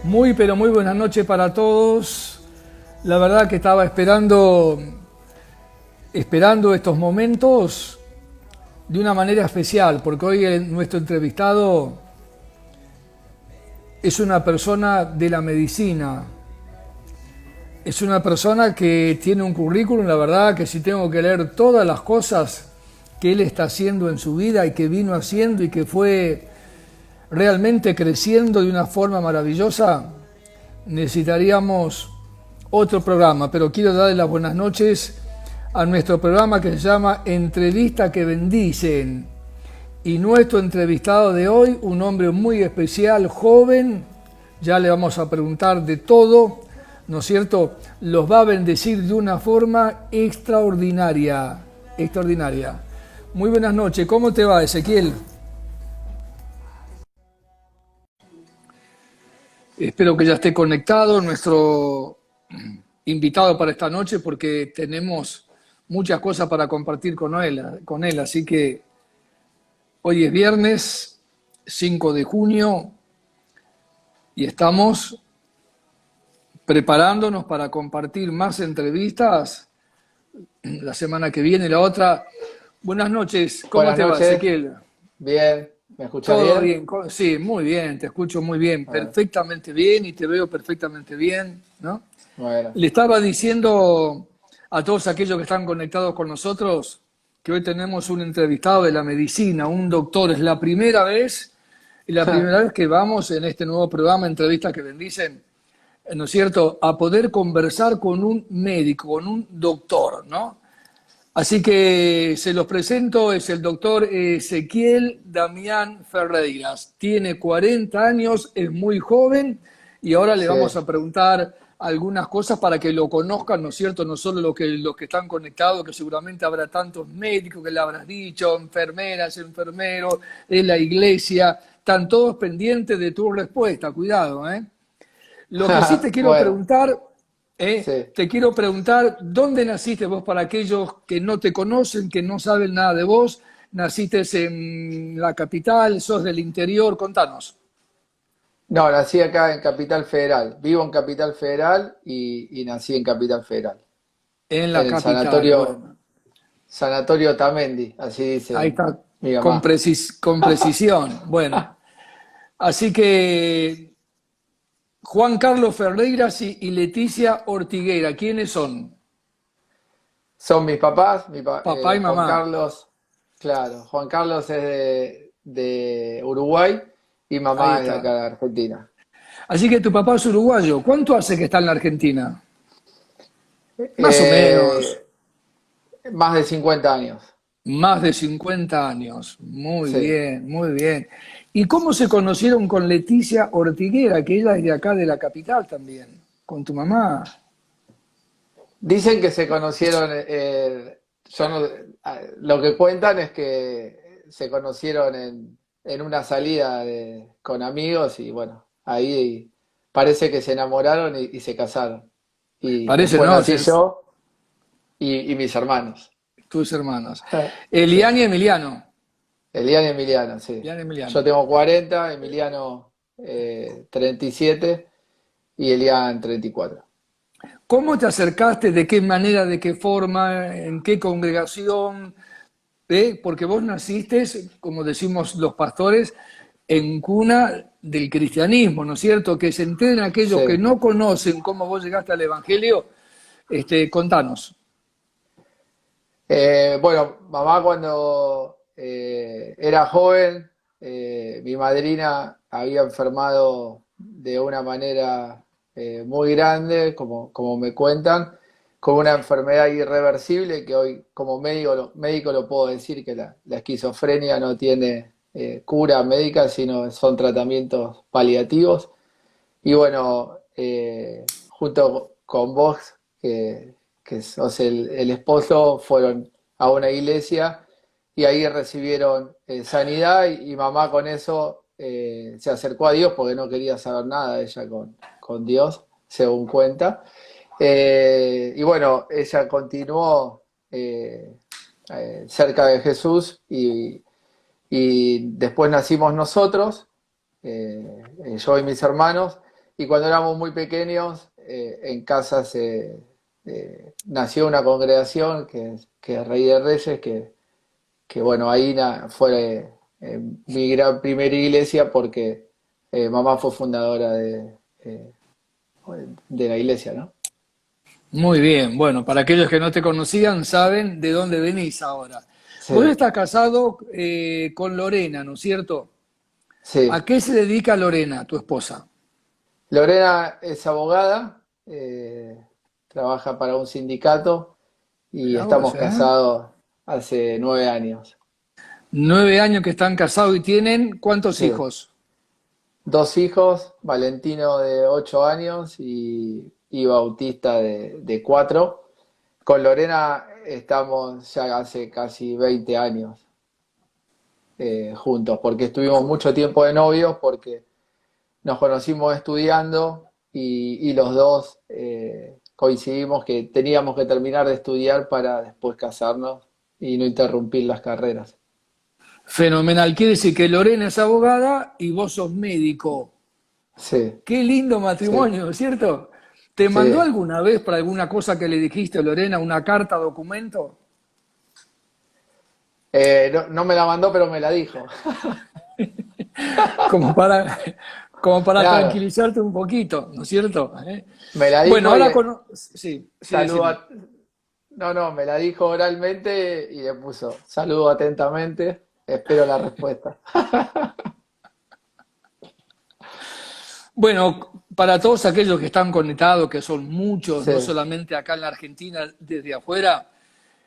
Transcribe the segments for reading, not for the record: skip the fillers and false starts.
Muy, pero muy buenas noches para todos. La verdad que estaba esperando estos momentos de una manera especial, porque hoy nuestro entrevistado es una persona de la medicina. Es una persona que tiene un currículum, la verdad que si tengo que leer todas las cosas que él está haciendo en su vida y que vino haciendo y que fue realmente creciendo de una forma maravillosa, necesitaríamos otro programa, pero quiero darle las buenas noches a nuestro programa que se llama Entrevista que Bendicen. Y nuestro entrevistado de hoy, un hombre muy especial, joven, ya le vamos a preguntar de todo, ¿no es cierto? Los va a bendecir de una forma extraordinaria, extraordinaria. Muy buenas noches, ¿cómo te va, Ezequiel? Espero que ya esté conectado nuestro invitado para esta noche porque tenemos muchas cosas para compartir con él. Así que hoy es viernes 5 de junio y estamos preparándonos para compartir más entrevistas la semana que viene, la otra. Buenas noches, ¿cómo Buenas te va, noches, Ezequiel? bien, ¿me escuchas ¿Todo bien? bien? Sí, muy bien, te escucho muy bien, Bueno, perfectamente bien y te veo perfectamente bien, ¿no? bueno, Le estaba diciendo a todos aquellos que están conectados con nosotros que hoy tenemos un entrevistado de la medicina, un doctor. Es la primera vez que vamos en este nuevo programa, Entrevistas que Bendicen, ¿no es cierto?, a poder conversar con un médico, con un doctor, ¿no? Así que se los presento, es el doctor Ezequiel Damián Ferreiras. Tiene 40 años, es muy joven y ahora le sí, vamos a preguntar algunas cosas para que lo conozcan, ¿no es cierto? No solo los que están conectados, que seguramente habrá tantos médicos que le habrás dicho, enfermeras, enfermeros, de la iglesia, están todos pendientes de tu respuesta, cuidado, ¿eh? Lo que sí bueno, sí. te quiero preguntar, ¿dónde naciste vos para aquellos que no te conocen, que no saben nada de vos? ¿Naciste en la capital? ¿Sos del interior? Contanos. No, nací acá en Capital Federal, vivo en Capital Federal y nací en Capital Federal, En la en el capital, bueno. sanatorio Tamendi, así Ahí dice está, mi mamá. con precisión. Bueno, así que Juan Carlos Ferreiras y Leticia Ortigueira, ¿quiénes son? Son mis papás, Papá y Juan mamá. Carlos, claro, Juan Carlos es de Uruguay y Ahí mamá es de acá está. de Argentina. Así que tu papá es uruguayo. ¿Cuánto hace que está en la Argentina? Más o menos. Eh, Más de 50 años, Más de 50 años. Muy sí. bien, muy bien. ¿Y cómo se conocieron con Leticia Ortiguera, que ella es de acá de la capital también? Con tu mamá. Dicen que se conocieron, lo que cuentan es que se conocieron en una salida con amigos y bueno, ahí parece que se enamoraron y se casaron. Y Parece, después ¿no? nací yo y mis hermanos. Tus hermanos. Sí, Eliane y Emiliano. Eliana y Emiliano, sí. Eliane y Yo Emiliano. tengo 40, Emiliano 37 y Elian 34. ¿Cómo te acercaste? ¿De qué manera? ¿De qué forma? ¿En qué congregación? Porque vos naciste, como decimos los pastores, en cuna del cristianismo, ¿no es cierto? Que se enteren aquellos que Sí. no conocen cómo vos llegaste al Evangelio, contanos. Bueno, mamá cuando era joven, mi madrina había enfermado de una manera muy grande, como me cuentan, con una enfermedad irreversible que hoy como médico lo puedo decir que la esquizofrenia no tiene cura médica, sino son tratamientos paliativos. Y bueno, junto con vos, que sos el esposo, fueron a una iglesia y ahí recibieron sanidad y mamá con eso se acercó a Dios porque no quería saber nada ella con Dios, según cuenta. Y bueno, ella continuó cerca de Jesús y después nacimos nosotros, yo y mis hermanos, y cuando éramos muy pequeños, en casa nació una congregación que es Rey de Reyes, que bueno, ahí fue mi gran primera iglesia porque mamá fue fundadora de la iglesia, ¿no? Muy bien, bueno, para aquellos que no te conocían, saben de dónde venís ahora. Sí, Vos estás casado con Lorena, ¿no es cierto? ¿A sí. qué se dedica Lorena, tu esposa? Lorena es abogada, trabaja para un sindicato y Mirá vos, estamos ¿eh? casados hace 9 años. 9 años que están casados y tienen, ¿cuántos Sí, hijos? dos hijos, Valentino de 8 años y Bautista de 4. Con Lorena estamos ya hace casi 20 años juntos, porque estuvimos mucho tiempo de novios, porque nos conocimos estudiando y los dos coincidimos que teníamos que terminar de estudiar para después casarnos y no interrumpir las carreras. Fenomenal. Quiere decir que Lorena es abogada y vos sos médico. Sí, Qué lindo sí, matrimonio, ¿no es cierto? ¿Te mandó sí. alguna vez para alguna cosa que le dijiste a Lorena, una carta, documento? No, no me la mandó, pero me la dijo. Como para, como para Claro, tranquilizarte un poquito, ¿no es cierto? ¿Eh? me la Bueno, dijo y ahora con... Sí, sí, decime. saluda. No, no, me la dijo oralmente y le puso saludo atentamente, espero la respuesta. Bueno, para todos aquellos que están conectados, que son muchos, Sí, no solamente acá en la Argentina, desde afuera,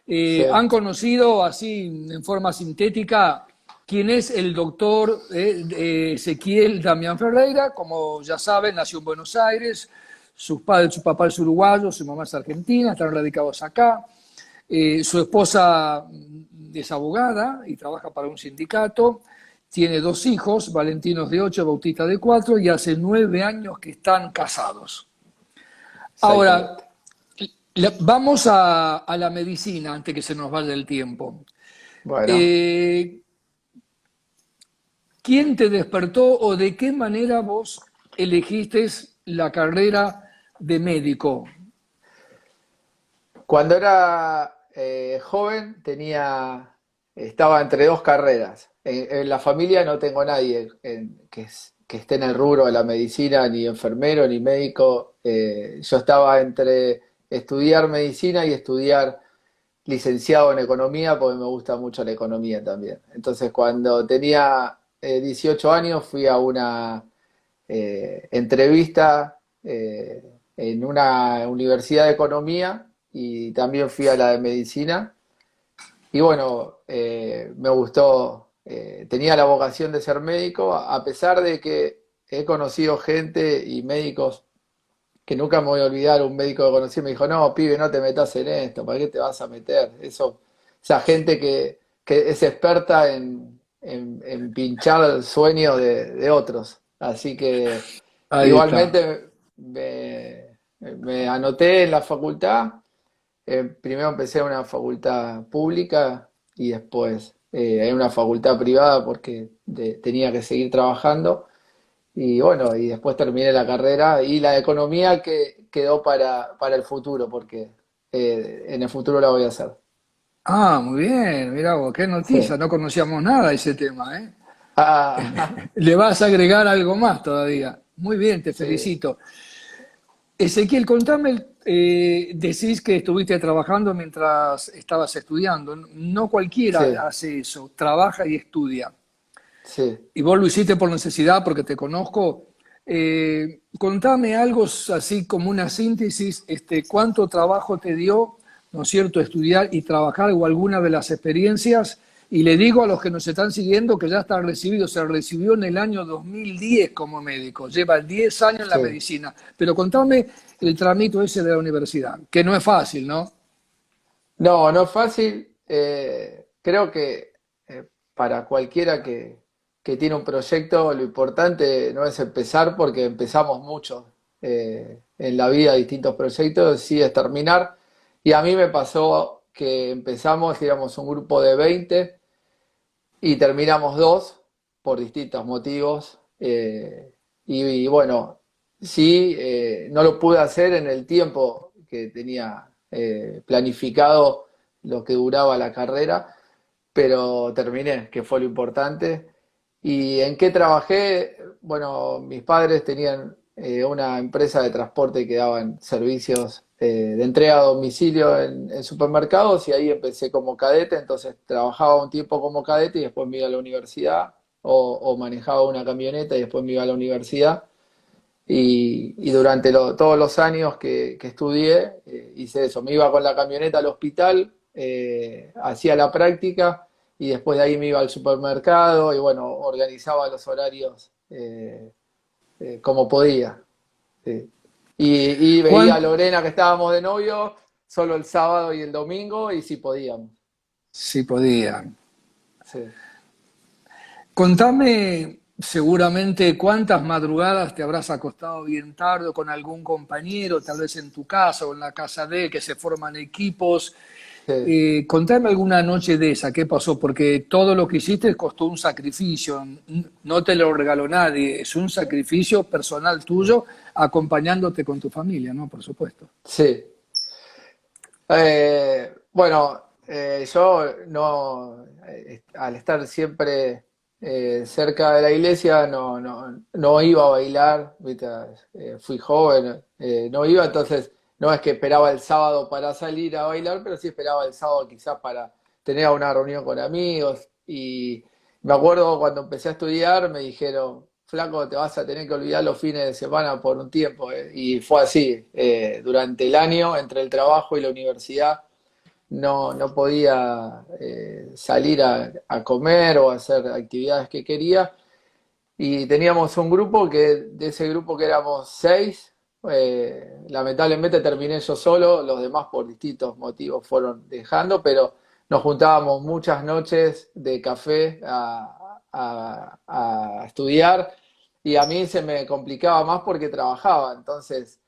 sí, han conocido así en forma sintética quién es el doctor Ezequiel Damián Ferreira. Como ya saben, nació en Buenos Aires, sus padres, su papá es uruguayo, su mamá es argentina, están radicados acá. Su esposa es abogada y trabaja para un sindicato. Tiene dos hijos, Valentino de 8, Bautista de 4, y hace 9 años que están casados. Ahora, exactamente. vamos a la medicina antes que se nos vaya el tiempo. Bueno. Eh, ¿Quién te despertó o de qué manera vos elegiste la carrera de médico? Cuando era joven estaba entre dos carreras. En la familia no tengo nadie que esté en el rubro de la medicina, ni enfermero, ni médico. Yo estaba entre estudiar medicina y estudiar licenciado en economía, porque me gusta mucho la economía también. Entonces, cuando tenía 18 años, fui a una entrevista en una universidad de economía y también fui a la de medicina. Y bueno, me gustó, tenía la vocación de ser médico, a pesar de que he conocido gente y médicos que nunca me voy a olvidar. Un médico que conocí me dijo, no, pibe, no te metas en esto, ¿para qué te vas a meter? Esa gente que es experta en pinchar el sueño de otros. Así que Ahí está. igualmente me anoté en la facultad. Primero empecé en una facultad pública y después en una facultad privada porque tenía que seguir trabajando. Y bueno, y después terminé la carrera y la economía que quedó para el futuro, porque en el futuro la voy a hacer. Ah, muy bien, mirá vos, qué noticia, Sí. no conocíamos nada de ese tema, ¿eh? Ah, Le vas a agregar algo más todavía. Muy bien, te sí, felicito. Ezequiel, contame, decís que estuviste trabajando mientras estabas estudiando. No cualquiera sí, hace eso, trabaja y estudia. sí. Y vos lo hiciste por necesidad, porque te conozco. Contame algo así como una síntesis, cuánto trabajo te dio, ¿no es cierto?, estudiar y trabajar o alguna de las experiencias. Y le digo a los que nos están siguiendo que ya está recibido, se recibió en el año 2010 como médico, lleva 10 años en la Sí. medicina. Pero contame el tramito ese de la universidad, que no es fácil, ¿no? No, no es fácil. Creo que para cualquiera que tiene un proyecto, lo importante no es empezar, porque empezamos mucho en la vida distintos proyectos, sí es terminar. Y a mí me pasó que empezamos, éramos un grupo de 20 y terminamos dos por distintos motivos. Y bueno, Sí, no lo pude hacer en el tiempo que tenía planificado lo que duraba la carrera, pero terminé, que fue lo importante. ¿Y en qué trabajé? Bueno, mis padres tenían una empresa de transporte que daban servicios de entrega a domicilio en supermercados y ahí empecé como cadete, entonces trabajaba un tiempo como cadete y después me iba a la universidad o manejaba una camioneta y después me iba a la universidad. Y durante todos los años que estudié, hice eso. Me iba con la camioneta al hospital, hacía la práctica y después de ahí me iba al supermercado y bueno, organizaba los horarios como podía. Sí. Y veía a Juan, Lorena que estábamos de novio solo el sábado y el domingo y si podíamos. si podía. Sí. Contame seguramente cuántas madrugadas te habrás acostado bien tarde con algún compañero, tal vez en tu casa o en la casa de él, que se forman equipos. Sí. Contame alguna noche de esa, ¿qué pasó? Porque todo lo que hiciste costó un sacrificio, no te lo regaló nadie, es un sacrificio personal tuyo acompañándote con tu familia, ¿no? Por supuesto. Sí. Bueno, yo no, al estar siempre cerca de la iglesia, no iba a bailar, ¿viste? Fui joven, no iba, entonces no es que esperaba el sábado para salir a bailar, pero sí esperaba el sábado quizás para tener una reunión con amigos. Y me acuerdo cuando empecé a estudiar, me dijeron, flaco, te vas a tener que olvidar los fines de semana por un tiempo. Y fue así. Durante el año, entre el trabajo y la universidad, no podía salir a comer o hacer actividades que quería. Y teníamos un grupo de ese grupo que éramos 6, lamentablemente terminé yo solo, los demás por distintos motivos fueron dejando, pero nos juntábamos muchas noches de café a estudiar y a mí se me complicaba más porque trabajaba, entonces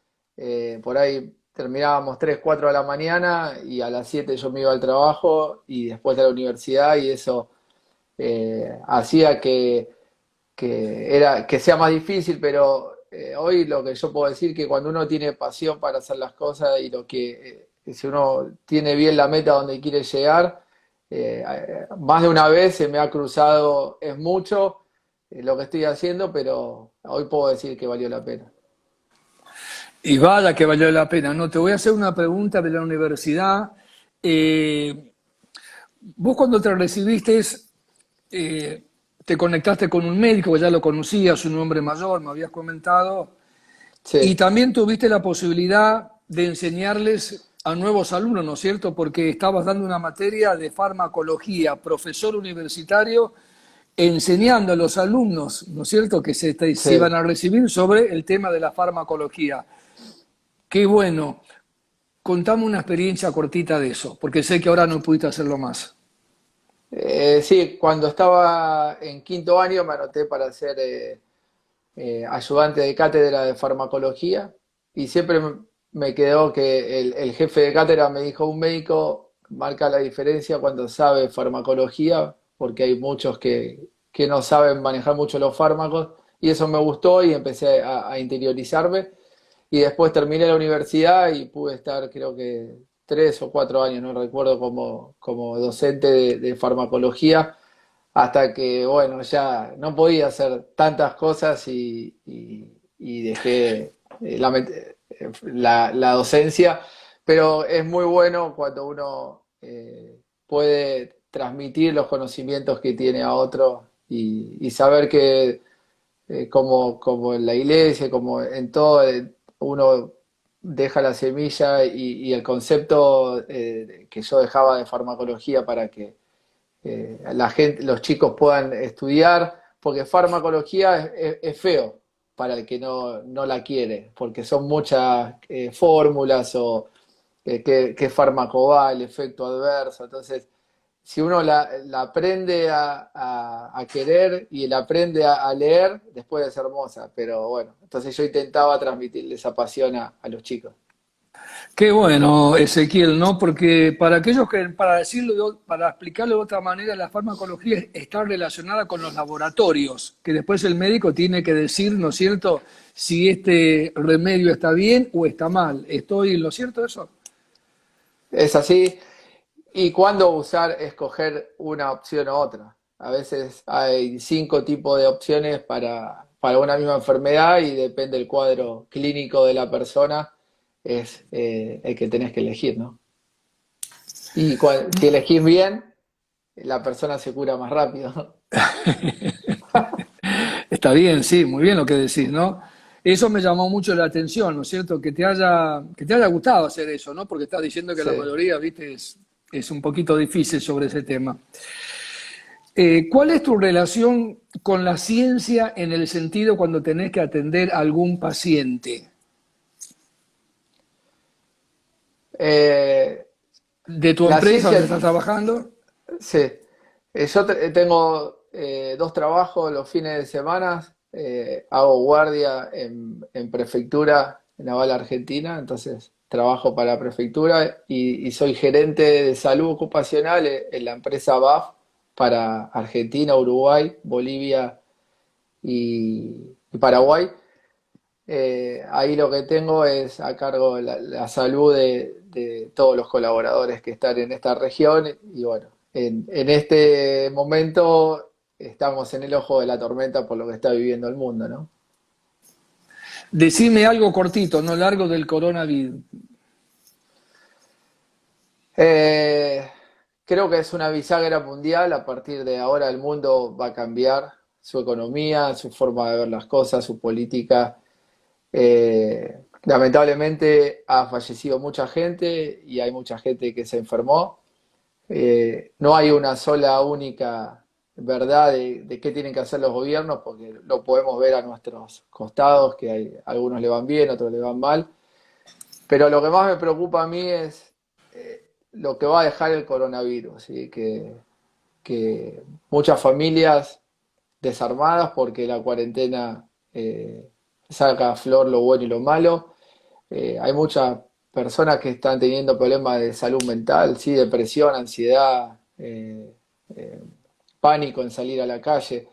por ahí terminábamos 3 4 de la mañana y a las 7 yo me iba al trabajo y después de la universidad y eso hacía que sea más difícil, pero hoy lo que yo puedo decir que cuando uno tiene pasión para hacer las cosas y que si uno tiene bien la meta donde quiere llegar, más de una vez se me ha cruzado, es mucho lo que estoy haciendo, pero hoy puedo decir que valió la pena. Y vaya que valió la pena, ¿no? Te voy a hacer una pregunta de la universidad. Eh, Vos cuando te recibiste, eh, te conectaste con un médico que ya lo conocías, un hombre mayor, me habías comentado, y Sí, también tuviste la posibilidad de enseñarles a nuevos alumnos, ¿no es cierto? Porque estabas dando una materia de farmacología, profesor universitario, enseñando a los alumnos, ¿no es cierto?, que se iban sí. a recibir sobre el tema de la farmacología. Qué bueno. Contame una experiencia cortita de eso, porque sé que ahora no pudiste hacerlo más. Sí, cuando estaba en quinto año me anoté para ser ayudante de cátedra de farmacología y siempre me quedó que el jefe de cátedra me dijo, un médico marca la diferencia cuando sabe farmacología, porque hay muchos que no saben manejar mucho los fármacos y eso me gustó y empecé a interiorizarme y después terminé la universidad y pude estar creo que 3 o 4 años, no recuerdo, como docente de farmacología hasta que, bueno, ya no podía hacer tantas cosas y dejé la docencia, pero es muy bueno cuando uno puede transmitir los conocimientos que tiene a otro y saber que como en la iglesia, como en todo, uno deja la semilla y el concepto que yo dejaba de farmacología para que la gente, los chicos puedan estudiar, porque farmacología es feo para el que no la quiere, porque son muchas fórmulas o qué fármaco va, el efecto adverso. Entonces, si uno la aprende a querer y la aprende a leer, después es hermosa. Pero bueno, entonces yo intentaba transmitirle esa pasión a los chicos. Qué bueno, Ezequiel, ¿no? Porque para aquellos que, para decirlo, para explicarlo de otra manera, la farmacología está relacionada con los laboratorios, que después el médico tiene que decir, ¿no es cierto?, si este remedio está bien o está mal. ¿Estoy en lo cierto de eso? Es así. ¿Y cuándo usar, escoger una opción u otra? A veces hay 5 tipos de opciones para una misma enfermedad y depende del cuadro clínico de la persona, es el que tenés que elegir, ¿no? Y si elegís bien, la persona se cura más rápido. Está bien, sí, muy bien lo que decís, ¿no? Eso me llamó mucho la atención, ¿no es cierto? Que te haya gustado hacer eso, ¿no? Porque estás diciendo que la Sí. mayoría, viste, es un poquito difícil sobre ese tema. ¿Cuál es tu relación con la ciencia en el sentido cuando tenés que atender a algún paciente Eh, de tu la empresa donde ciencia, estás trabajando? sí. Tengo 2 trabajos los fines de semana. Hago guardia en prefectura naval argentina, entonces trabajo para la prefectura y soy gerente de salud ocupacional en la empresa BAF para Argentina, Uruguay, Bolivia y Paraguay. Ahí lo que tengo es a cargo la salud de todos los colaboradores que están en esta región y bueno, en este momento estamos en el ojo de la tormenta por lo que está viviendo el mundo, ¿no? Decime algo cortito, no largo del coronavirus. Eh, Creo que es una bisagra mundial. A partir de ahora el mundo va a cambiar su economía, su forma de ver las cosas, su política. Lamentablemente ha fallecido mucha gente y hay mucha gente que se enfermó. No hay una sola única verdad de qué tienen que hacer los gobiernos, porque lo podemos ver a nuestros costados, que hay, algunos le van bien, otros le van mal. Pero lo que más me preocupa a mí es lo que va a dejar el coronavirus, ¿sí? Que muchas familias desarmadas porque la cuarentena saca a flor lo bueno y lo malo. Hay muchas personas que están teniendo problemas de salud mental, sí, depresión, ansiedad, eh, pánico en salir a la calle.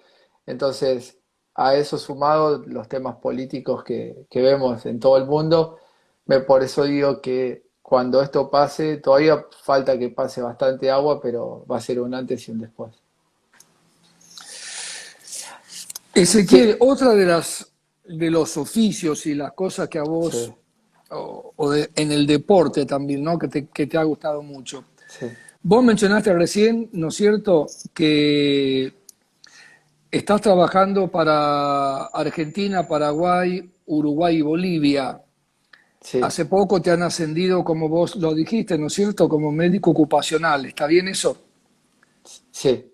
Entonces, a eso sumado los temas políticos que vemos en todo el mundo, por eso digo que cuando esto pase, todavía falta que pase bastante agua, pero va a ser un antes y un después. Ezequiel, Sí, otra de los oficios y las cosas que a vos sí, en el deporte también, ¿no? Que te ha gustado mucho. sí, Vos mencionaste recién, ¿no es cierto?, que estás trabajando para Argentina, Paraguay, Uruguay y Bolivia. sí, Hace poco te han ascendido, como vos lo dijiste, ¿no es cierto?, como médico ocupacional. ¿Está bien eso? sí.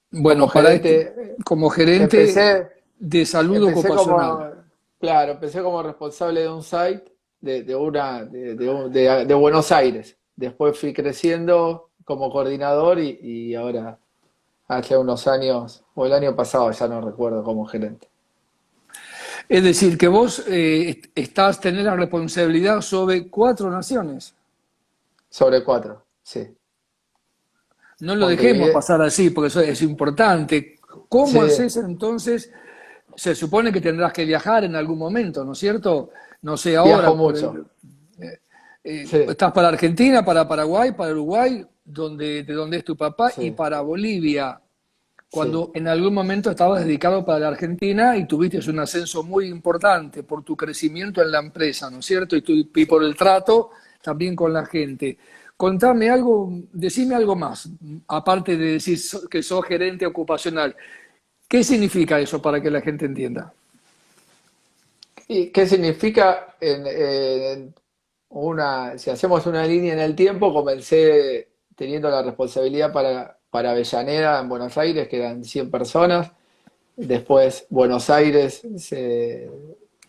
Como Bueno, gerente, como gerente empecé, de salud empecé ocupacional. como, claro, empecé como responsable de un site de Buenos Aires. Después fui creciendo como coordinador y ahora, hace unos años, o el año pasado, ya no recuerdo, como gerente. Es decir, que vos tenés la responsabilidad sobre 4 naciones. Sobre 4, sí. No lo dejemos Montevideo, pasar así, porque eso es importante. sí, ¿Cómo haces entonces? Se supone que tendrás que viajar en algún momento, ¿no es cierto? No sé, viajo ahora mucho, sí, estás para Argentina, para Paraguay, para Uruguay, de donde es tu papá, y sí, para Bolivia, sí, cuando en algún momento estabas dedicado para la Argentina y tuviste un ascenso muy importante por tu crecimiento en la empresa, ¿no es cierto? Y por el trato también con la gente. Contame algo, decime algo más, aparte de decir que sos gerente ocupacional. ¿Qué significa eso para que la gente entienda? ¿Y qué significa si hacemos una línea en el tiempo? Comencé teniendo la responsabilidad para Avellaneda en Buenos Aires, que eran 100 personas. Después Buenos Aires se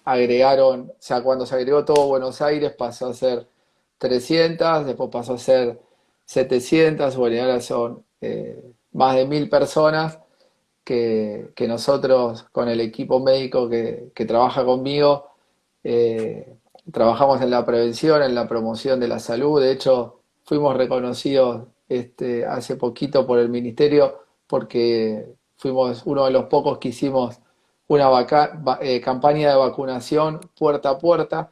agregaron, o sea, cuando se agregó todo Buenos Aires pasó a ser 300, después pasó a ser 700, bueno, y ahora son más de 1000 personas que nosotros con el equipo médico que trabaja conmigo, trabajamos en la prevención, en la promoción de la salud. De hecho, fuimos reconocidos hace poquito por el ministerio porque fuimos uno de los pocos que hicimos una campaña de vacunación puerta a puerta,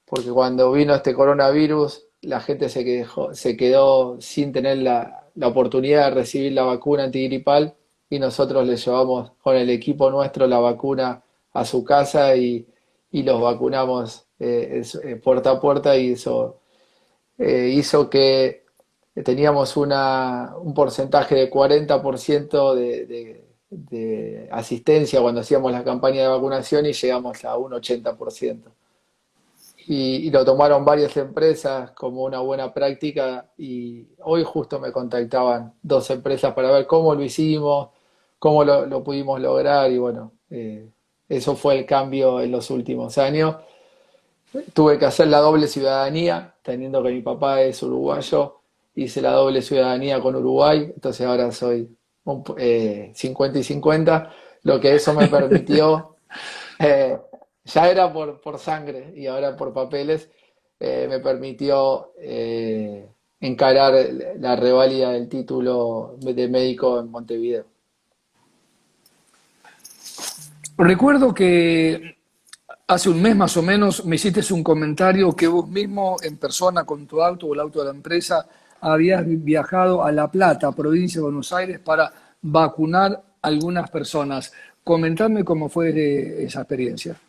porque cuando vino este coronavirus, la gente se quedó sin tener la oportunidad de recibir la vacuna antigripal y nosotros le llevamos con el equipo nuestro la vacuna a su casa y los vacunamos puerta a puerta y eso hizo que teníamos un porcentaje de 40% de asistencia cuando hacíamos la campaña de vacunación y llegamos a un 80%. Y lo tomaron varias empresas como una buena práctica y hoy justo me contactaban dos empresas para ver cómo lo hicimos, cómo lo pudimos lograr y bueno, eso fue el cambio en los últimos años. Tuve que hacer la doble ciudadanía, teniendo que mi papá es uruguayo, hice la doble ciudadanía con Uruguay, entonces ahora soy 50 y 50, lo que eso me permitió, eh, ya era por sangre y ahora por papeles, me permitió encarar la reválida del título de médico en Montevideo. Recuerdo que hace un mes más o menos me hiciste un comentario que vos mismo en persona con tu auto o el auto de la empresa habías viajado a La Plata, provincia de Buenos Aires, para vacunar a algunas personas. Comentame cómo fue esa experiencia.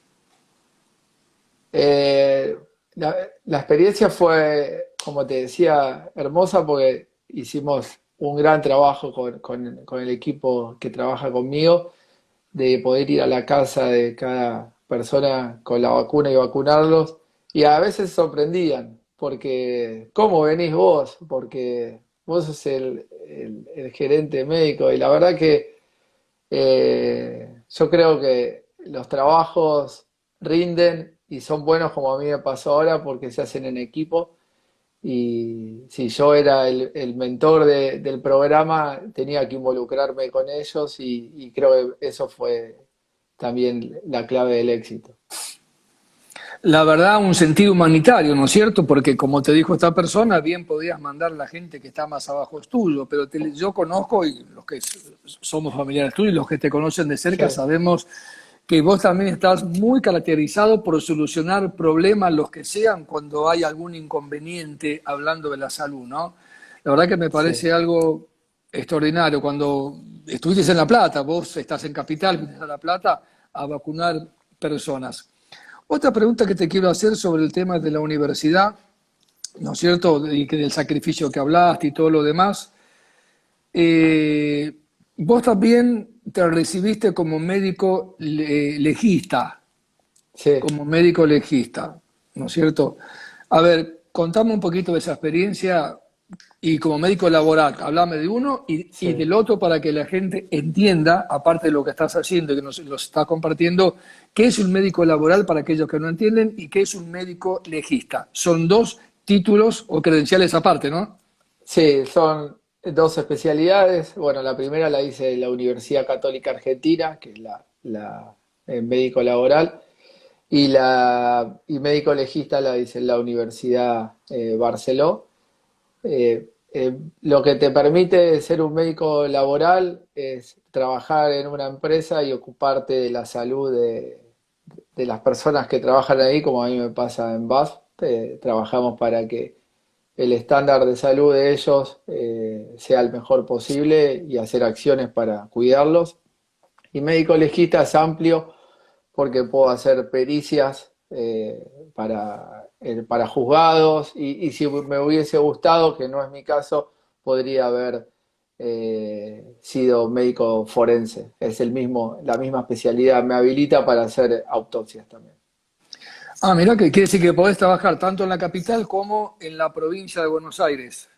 Eh, la experiencia fue, como te decía, hermosa porque hicimos un gran trabajo con el equipo que trabaja conmigo, de poder ir a la casa de cada persona con la vacuna y vacunarlos. Y a veces sorprendían, porque ¿cómo venís vos? Porque vos sos el gerente médico y la verdad que yo creo que los trabajos rinden y son buenos como a mí me pasó ahora porque se hacen en equipo. Y si yo era el mentor del programa, tenía que involucrarme con ellos y creo que eso fue también la clave del éxito. La verdad, un sentido humanitario, ¿no es cierto? Porque como te dijo esta persona, bien podías mandar a la gente que está más abajo tuyo, pero yo conozco, y los que somos familiares tuyos, los que te conocen de Sí, cerca, sabemos que vos también estás muy caracterizado por solucionar problemas, los que sean, cuando hay algún inconveniente hablando de la salud, ¿no? La verdad que me sí. parece algo extraordinario. Cuando estuviste en La Plata, vos estás en Capital, viniste a La Plata a vacunar personas. Otra pregunta que te quiero hacer sobre el tema de la universidad, ¿no es cierto? Y que del sacrificio que hablaste y todo lo demás. Eh, Vos también te recibiste como médico legista, Sí. como médico legista, ¿no es cierto? A ver, contame un poquito de esa experiencia y como médico laboral, hablame de uno y Sí. del otro para que la gente entienda, aparte de lo que estás haciendo y que nos lo estás compartiendo, qué es un médico laboral para aquellos que no entienden y qué es un médico legista. Son dos títulos o credenciales aparte, ¿no? Sí, son dos especialidades. Bueno, la primera la hice en la Universidad Católica Argentina, que es médico laboral, y médico legista la hice en la Universidad Barceló. Lo que te permite ser un médico laboral es trabajar en una empresa y ocuparte de la salud de las personas que trabajan ahí, como a mí me pasa en BASF. Trabajamos para que el estándar de salud de ellos sea el mejor posible y hacer acciones para cuidarlos. Y médico legista es amplio porque puedo hacer pericias para juzgados y si me hubiese gustado, que no es mi caso, podría haber sido médico forense. Es la misma especialidad, me habilita para hacer autopsias también. Ah, mira, que quiere decir que podés trabajar tanto en la capital como en la provincia de Buenos Aires.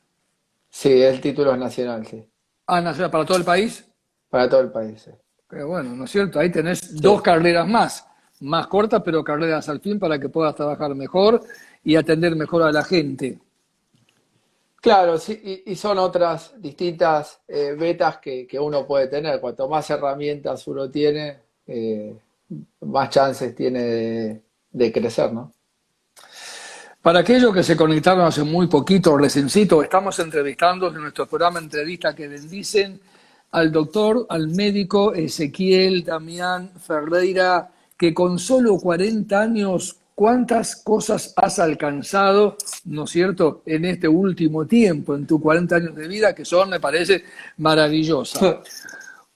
Sí, el título es nacional, sí, Ah, nacional para todo el país. para todo el país. Sí. Pero bueno, ¿no es cierto? Ahí tenés dos Sí. carreras más cortas, pero carreras al fin para que puedas trabajar mejor y atender mejor a la gente. Claro, sí, y son otras distintas betas que uno puede tener. Cuanto más herramientas uno tiene, más chances tiene de crecer, ¿no? Para aquellos que se conectaron hace muy poquito, recencito, estamos entrevistando en nuestro programa Entrevista que Bendicen al doctor, al médico Ezequiel Damián Ferreira, que con solo 40 años, ¿cuántas cosas has alcanzado, no es cierto?, en este último tiempo, en tus 40 años de vida, que son, me parece, maravillosas.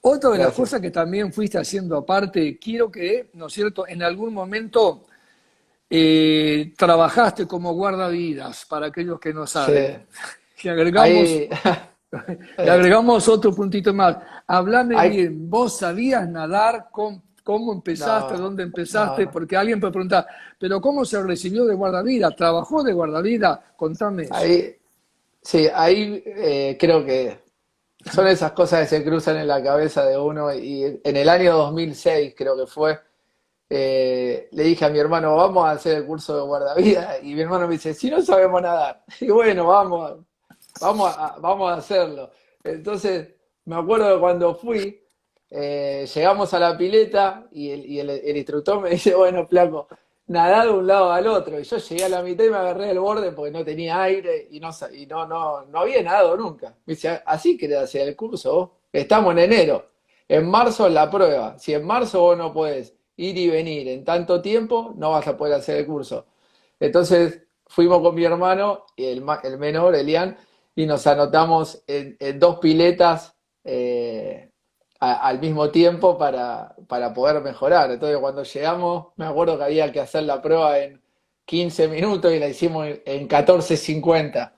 Otra de las Gracias. cosas que también fuiste haciendo aparte, quiero que, ¿no es cierto?, en algún momento trabajaste como guardavidas, para aquellos que no Sí. saben. Y agregamos, Ahí, le agregamos otro puntito más. Hablame hay, bien, ¿vos sabías nadar? ¿Cómo empezaste? no, ¿Dónde empezaste? no. Porque alguien puede preguntar, ¿pero cómo se recibió de guardavidas? ¿Trabajó de guardavidas? Contame eso. Ahí, sí, ahí creo que son esas cosas que se cruzan en la cabeza de uno y en el año 2006 creo que fue, le dije a mi hermano, vamos a hacer el curso de guardavidas y mi hermano me dice, si no sabemos nadar, y bueno, vamos a hacerlo. Entonces, me acuerdo de cuando fui, llegamos a la pileta y el instructor me dice, bueno, flaco, nadá de un lado al otro. Y yo llegué a la mitad y me agarré del borde porque no tenía aire y no había nadado nunca. Me dice, así querés hacer el curso vos. Estamos en enero. En marzo es la prueba. Si en marzo vos no podés ir y venir en tanto tiempo, no vas a poder hacer el curso. Entonces fuimos con mi hermano, el menor, Elian, y nos anotamos en dos piletas al mismo tiempo para poder mejorar. Entonces cuando llegamos, me acuerdo que había que hacer la prueba en 15 minutos y la hicimos en 14:50.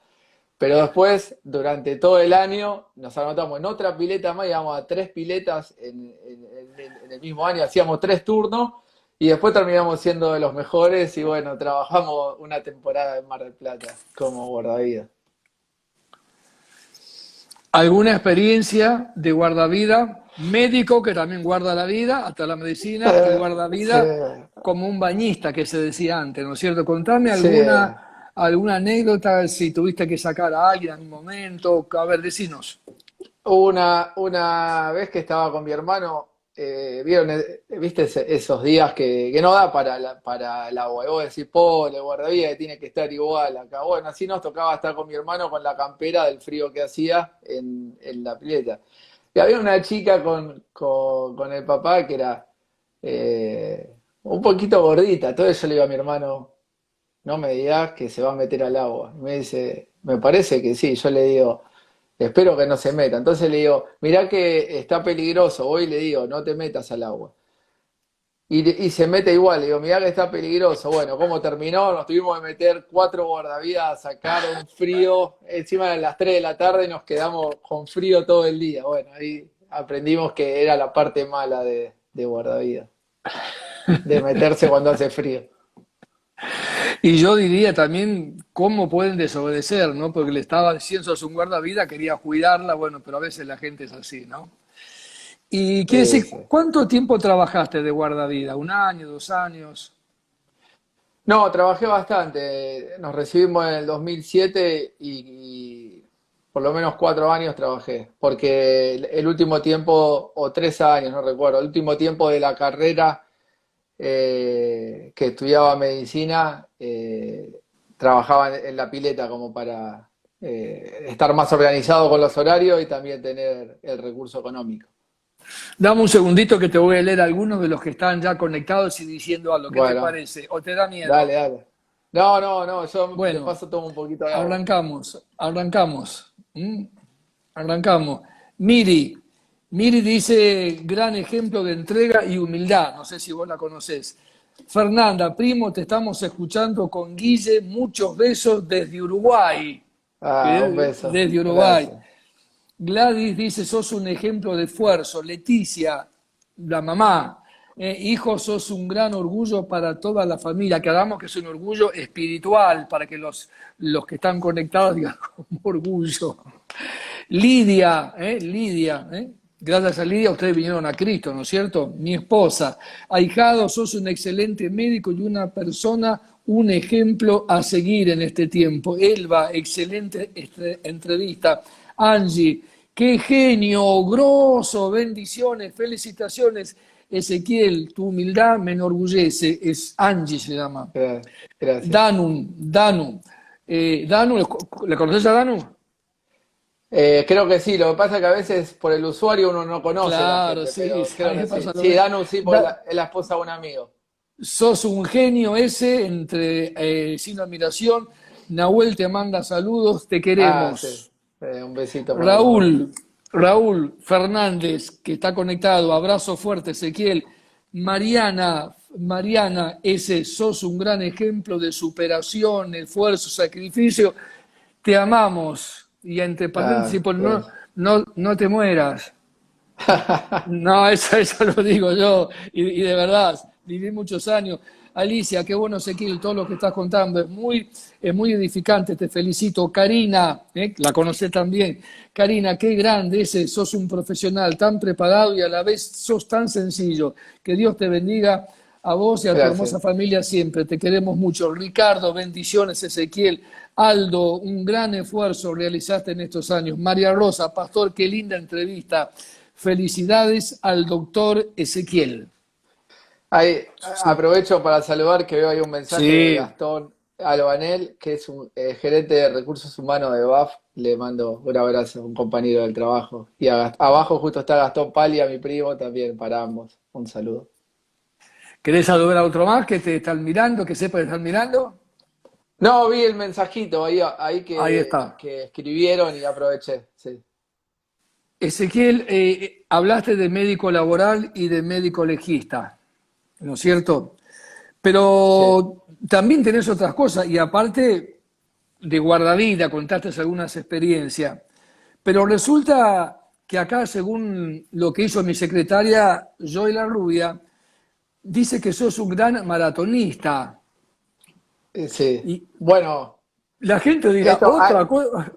Pero después, durante todo el año, nos anotamos en otra pileta más, íbamos a tres piletas en el mismo año, hacíamos tres turnos y después terminamos siendo de los mejores y bueno, trabajamos una temporada en Mar del Plata como guardavidas. ¿Alguna experiencia de guardavida? Médico que también guarda la vida, hasta la medicina, y Sí, guardavida como un bañista que se decía antes, ¿no es cierto? Contame sí. alguna anécdota, si tuviste que sacar a alguien en un momento, a ver, decinos. Una vez que estaba con mi hermano, vieron, viste esos días que no da para el agua. Y vos decís, pobre guardavidas que tiene que estar igual acá. Bueno, así nos tocaba estar con mi hermano con la campera del frío que hacía en la pileta. Y había una chica con el papá que era un poquito gordita. Entonces yo le digo a mi hermano, no me digas que se va a meter al agua. Y me dice, me parece que sí. Yo le digo, espero que no se meta. Entonces le digo, mirá que está peligroso. Voy y le digo, no te metas al agua. Y se mete igual. Le digo, mirá que está peligroso. Bueno, ¿cómo terminó? Nos tuvimos que meter cuatro guardavidas a sacar un frío. Encima de las 3 de la tarde y nos quedamos con frío todo el día. Bueno, ahí aprendimos que era la parte mala de guardavidas. De meterse cuando hace frío. Y yo diría también cómo pueden desobedecer, ¿no? Porque le estaba diciendo a su guardavida, quería cuidarla, bueno, pero a veces la gente es así, ¿no? Y quiere Sí, decir, sí. ¿cuánto tiempo trabajaste de guardavida? ¿Un año, 2 años? No, trabajé bastante. Nos recibimos en el 2007 y por lo menos 4 años trabajé, porque el último tiempo, o 3 años, no recuerdo, el último tiempo de la carrera que estudiaba medicina, trabajaba en la pileta como para estar más organizado con los horarios y también tener el recurso económico. Dame un segundito que te voy a leer algunos de los que están ya conectados y diciendo algo. ¿Qué te Bueno, parece? ¿O te da miedo? dale, dale. No, no, no, yo de Bueno, paso tomo un poquito de agua. arrancamos. Arrancamos. Miri, Miri dice, gran ejemplo de entrega y humildad. No sé si vos la conocés. Fernanda, primo, te estamos escuchando con Guille. Muchos besos desde Uruguay. Ah, un beso. Desde Uruguay. Gracias. Gladys dice, sos un ejemplo de esfuerzo. Leticia, la mamá, hijo, sos un gran orgullo para toda la familia. Que hagamos que es un orgullo espiritual para que los que están conectados digan como orgullo. Lidia, gracias a Lidia ustedes vinieron a Cristo, ¿no es cierto? Mi esposa, ahijado, sos un excelente médico y una persona, un ejemplo a seguir en este tiempo. Elba, excelente entrevista. Angie, qué genio, grosso, bendiciones, felicitaciones. Ezequiel, tu humildad me enorgullece. Es Angie, se llama. Gracias. Danu. Danu, ¿le conoces a Danu? Creo que sí, lo que pasa es que a veces por el usuario uno no conoce a la Claro, gente, sí, pero a creo mí que me sí. pasa lo Sí, mismo. Danu sí, porque Da- es la esposa de un amigo. Sos un genio ese, sin admiración. Nahuel te manda saludos, te Ah, sí. queremos. Un besito para los dos. Raúl Fernández, que está conectado, abrazo fuerte, Ezequiel. Mariana, ese sos un gran ejemplo de superación, esfuerzo, sacrificio. Te amamos. Y entre paréntesis, Ah, pues gracias. no te mueras. No, eso lo digo yo, y de verdad, viví muchos años. Alicia, qué bueno, Ezequiel, todo lo que estás contando, es muy edificante, te felicito. Karina, la conocés también. Karina, qué grande ese, sos un profesional tan preparado y a la vez sos tan sencillo. Que Dios te bendiga a vos y a tu hermosa Gracias. familia siempre, te queremos mucho. Ricardo, bendiciones, Ezequiel. Aldo, un gran esfuerzo realizaste en estos años. María Rosa, pastor, qué linda entrevista. Felicidades al doctor Ezequiel. Ahí Sí, aprovecho para saludar que veo ahí un mensaje de sí. Gastón Albanel, que es un gerente de recursos humanos de BAF. Le mando un abrazo, un compañero del trabajo. Y abajo justo está Gastón Palia, mi primo, también para ambos. Un saludo. ¿Querés saludar a otro más que te están mirando, que sepa que están mirando? No, vi el mensajito ahí Ahí está. que escribieron y aproveché. Sí, Ezequiel, hablaste de médico laboral y de médico legista, ¿no es cierto? sí, Pero también tenés otras cosas y aparte de guardavida, contaste algunas experiencias. Pero resulta que acá, según lo que hizo mi secretaria Joy La Rubia, dice que sos un gran maratonista. sí. Y Bueno, la gente dirá, esto, otra cosa.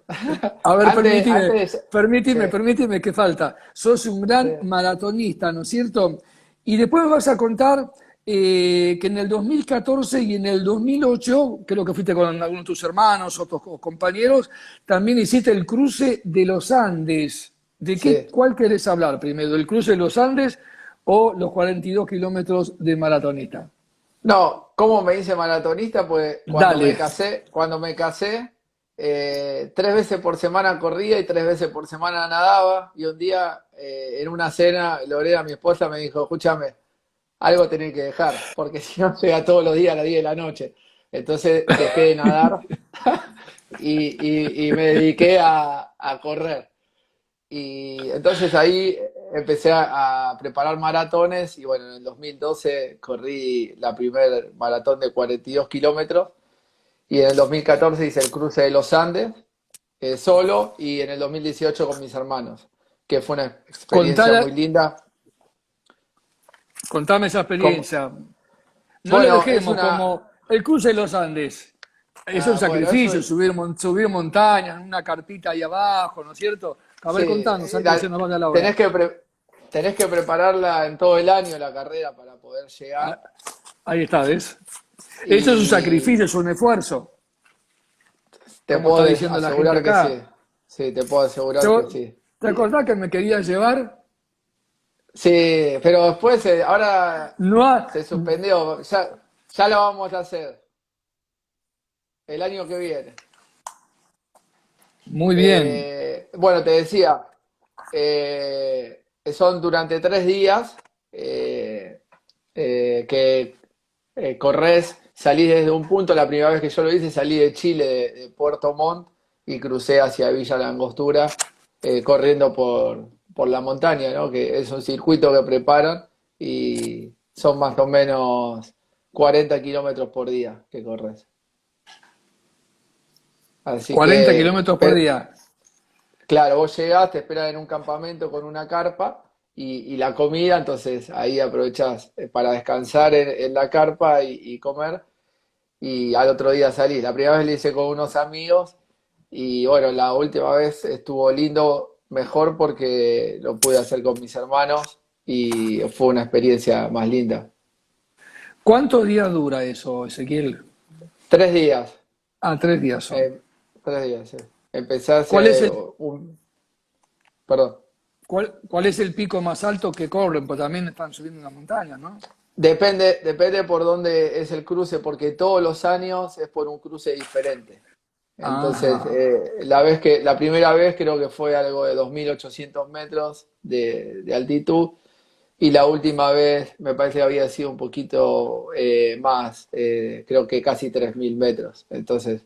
A ver, antes, sí, permíteme que falta. Sos un sí. gran maratonista, ¿no es cierto? Y después me vas a contar que en el 2014 y en el 2008, creo que fuiste con algunos de tus hermanos, otros compañeros, también hiciste el cruce de los Andes. Sí. ¿Cuál querés hablar primero? ¿El cruce de los Andes o los 42 kilómetros de maratonista? No, ¿cómo me hice maratonista? Pues Dale. cuando me casé, 3 veces por semana corría y 3 veces por semana nadaba. Y un día, en una cena, Lorena, mi esposa, me dijo, escúchame, algo tenés que dejar, porque si no llega todos los días a las 10 de la noche. Entonces dejé de nadar y me dediqué a correr. Y entonces ahí empecé a preparar maratones y bueno, en el 2012 corrí la primer maratón de 42 kilómetros y en el 2014 hice el cruce de los Andes solo y en el 2018 con mis hermanos, que fue una experiencia Contala, muy linda. Contame esa Como- experiencia. No lo bueno, es dejemos una... como el cruce de los Andes. Es un bueno, eso sacrificio, subir montañas, una carpita ahí abajo, ¿no es cierto? A sí, ver, contanos antes que se nos vaya la hora. tenés que prepararla en todo el año la carrera para poder llegar. Ah, ahí está, ¿ves? Eso es un Y sacrificio, es un esfuerzo, te como está puedo diciendo la gente asegurar que sí. acá. Sí, te puedo ¿Te, asegurar que sí. te acordás que me querías llevar? Sí, pero después, ahora No ha- se suspendió. Ya lo vamos a hacer el año que viene. Muy bien. Bueno, te decía, son durante 3 días que corres, salís desde un punto. La primera vez que yo lo hice, salí de Chile, de Puerto Montt, y crucé hacia Villa La Angostura, corriendo por la montaña, ¿no? Que es un circuito que preparan y son más o menos 40 kilómetros por día que corres. Así 40 que, kilómetros por día. claro, vos llegás, te esperan en un campamento con una carpa y la comida, entonces ahí aprovechás para descansar en la carpa y comer y al otro día salís. La primera vez lo hice con unos amigos y bueno, la última vez estuvo lindo, mejor porque lo pude hacer con mis hermanos y fue una experiencia más linda. ¿Cuántos días dura eso, Ezequiel? 3 días, 3 días son. eh, 3 días, sí. Empecé ¿Cuál es hace el, perdón. ¿Cuál es el pico más alto que corren? Pues también están subiendo una montaña, ¿no? Depende por dónde es el cruce, porque todos los años es por un cruce diferente. Entonces, Ajá. la primera vez creo que fue algo de 2.800 metros de altitud, y la última vez me parece que había sido un poquito más, creo que casi 3.000 metros. Entonces,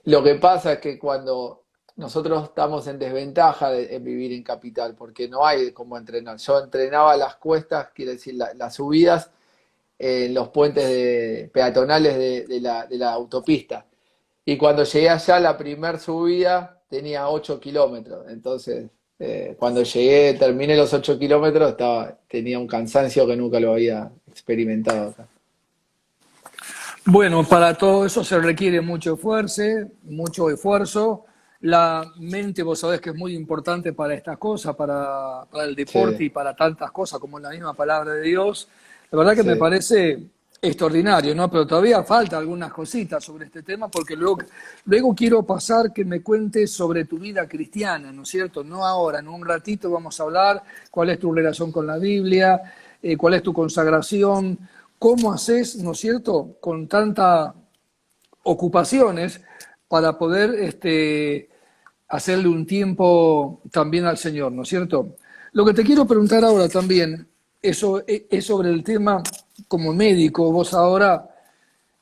lo que pasa es que cuando nosotros estamos en desventaja en vivir en capital, porque no hay cómo entrenar. Yo entrenaba las cuestas, quiere decir las subidas en los puentes peatonales de la autopista. Y cuando llegué allá, la primer subida tenía 8 kilómetros. Entonces, cuando llegué, terminé los 8 kilómetros, tenía un cansancio que nunca lo había experimentado acá. Bueno, para todo eso se requiere mucho esfuerzo, mucho esfuerzo. La mente, vos sabés que es muy importante para estas cosas, para el deporte Sí, y para tantas cosas como la misma palabra de Dios. La verdad que me sí. parece extraordinario, ¿no? Pero todavía falta algunas cositas sobre este tema porque luego quiero pasar que me cuentes sobre tu vida cristiana, ¿no es cierto? No ahora, en un ratito vamos a hablar cuál es tu relación con la Biblia, cuál es tu consagración, cómo haces, ¿no es cierto?, con tantas ocupaciones para poder hacerle un tiempo también al Señor, ¿no es cierto? Lo que te quiero preguntar ahora también es sobre el tema como médico, vos ahora,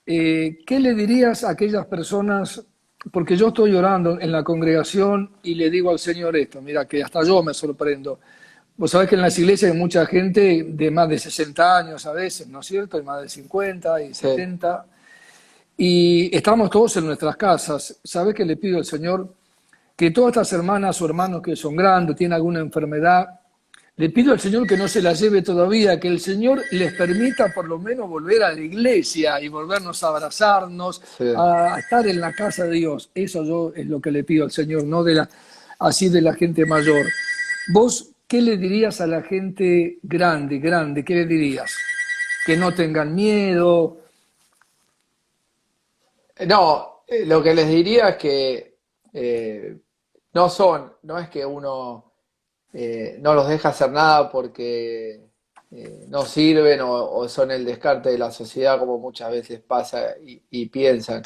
¿qué le dirías a aquellas personas? Porque yo estoy orando en la congregación y le digo al Señor esto, mira, que hasta yo me sorprendo. Vos sabés que en las iglesias hay mucha gente de más de 60 años a veces, ¿no es cierto? Y más de 50 y Sí. 70. Y estamos todos en nuestras casas. ¿Sabés que le pido al Señor que todas estas hermanas o hermanos que son grandes, tienen alguna enfermedad, le pido al Señor que no se la lleve todavía, que el Señor les permita por lo menos volver a la iglesia y volvernos a abrazarnos, Sí. a estar en la casa de Dios? Eso yo es lo que le pido al Señor, no así de la gente mayor. ¿Vos qué le dirías a la gente grande, grande? ¿Qué le dirías? Que no tengan miedo. No, lo que les diría es que eh, no es que uno no los deja hacer nada porque no sirven o son el descarte de la sociedad como muchas veces pasa y piensan.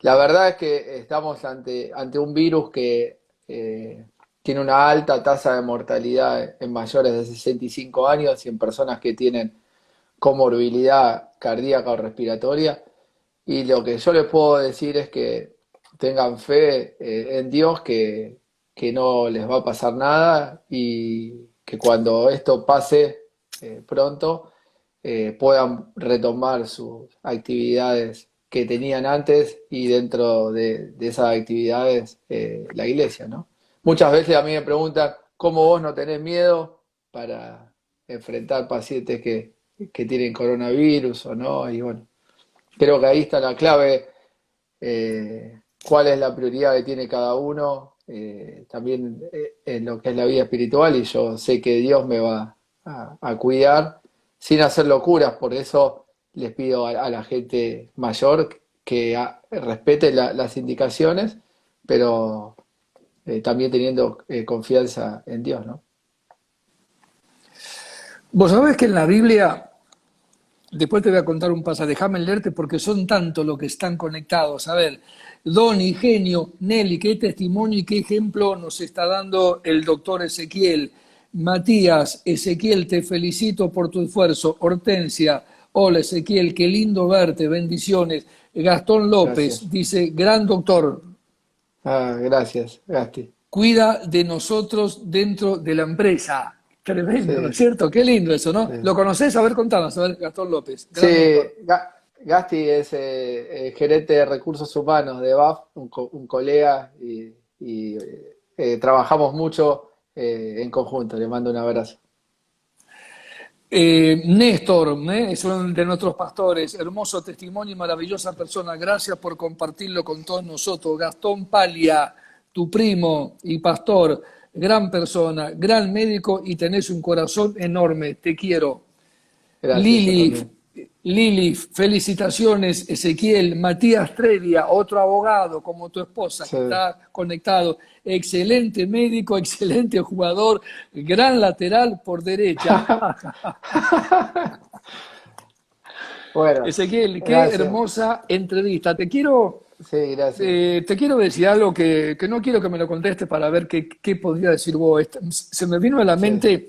La verdad es que estamos ante un virus que tiene una alta tasa de mortalidad en mayores de 65 años y en personas que tienen comorbilidad cardíaca o respiratoria. Y lo que yo les puedo decir es que tengan fe en Dios, que no les va a pasar nada y que cuando esto pase pronto puedan retomar sus actividades que tenían antes y dentro de esas actividades la iglesia, ¿no? Muchas veces a mí me preguntan, ¿cómo vos no tenés miedo para enfrentar pacientes que tienen coronavirus o no? Y bueno, creo que ahí está la clave, cuál es la prioridad que tiene cada uno, también en lo que es la vida espiritual, y yo sé que Dios me va a cuidar sin hacer locuras. Por eso les pido a la gente mayor que respete las indicaciones, pero también teniendo confianza en Dios, ¿no? Vos sabés que en la Biblia, después te voy a contar un pasaje, déjame leerte porque son tantos los que están conectados. A ver, Don, Genio, Nelly, qué testimonio y qué ejemplo nos está dando el doctor Ezequiel. Matías, Ezequiel, te felicito por tu esfuerzo. Hortensia, hola Ezequiel, qué lindo verte, bendiciones. Gastón López Gracias. dice, gran doctor, Gracias, Gasti. cuida de nosotros dentro de la empresa. Tremendo, ¿no es Sí, cierto? Qué lindo eso, ¿no? sí. ¿Lo conocés? A ver, contanos, a ver, Gastón López, Sí, gran doctor. Gasti es gerente de recursos humanos de BAF, un colega, y trabajamos mucho en conjunto. Le mando un abrazo. Néstor, es uno de nuestros pastores, hermoso testimonio y maravillosa persona. Gracias por compartirlo con todos nosotros. Gastón Palia, tu primo y pastor, gran persona, gran médico y tenés un corazón enorme. Te quiero. Gracias, yo Lili, también. Lili, felicitaciones. Ezequiel, Matías Trevia, otro abogado como tu esposa Sí. que está conectado. Excelente médico, excelente jugador, gran lateral por derecha. Bueno, Ezequiel, qué gracias. hermosa entrevista. Sí, gracias. Te quiero decir algo que no quiero que me lo contestes para ver qué podría decir vos. Se me vino a la Sí, mente,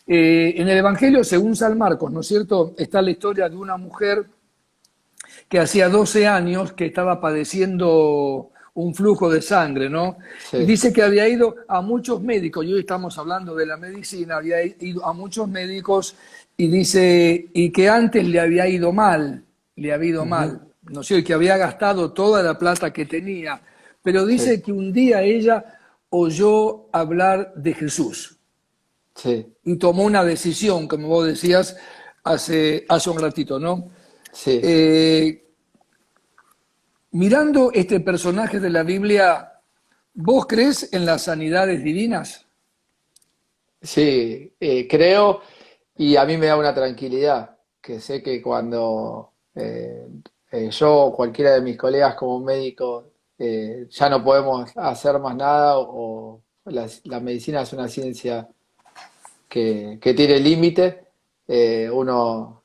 en el Evangelio según San Marcos, ¿no es cierto? Está la historia de una mujer que hacía 12 años que estaba padeciendo un flujo de sangre, ¿no? Y sí, dice que había ido a muchos médicos, y hoy estamos hablando de la medicina, había ido a muchos médicos y dice, y que antes le había ido mal, ujú, ¿no sé, y que había gastado toda la plata que tenía, pero sí, dice que un día ella oyó hablar de Jesús sí, y tomó una decisión, como vos decías hace un ratito, ¿no? sí, Eh, Mirando este personaje de la Biblia, ¿vos crees en las sanidades divinas? sí, creo y a mí me da una tranquilidad, que sé que cuando yo o cualquiera de mis colegas como médico ya no podemos hacer más nada o la medicina es una ciencia que tiene límite, uno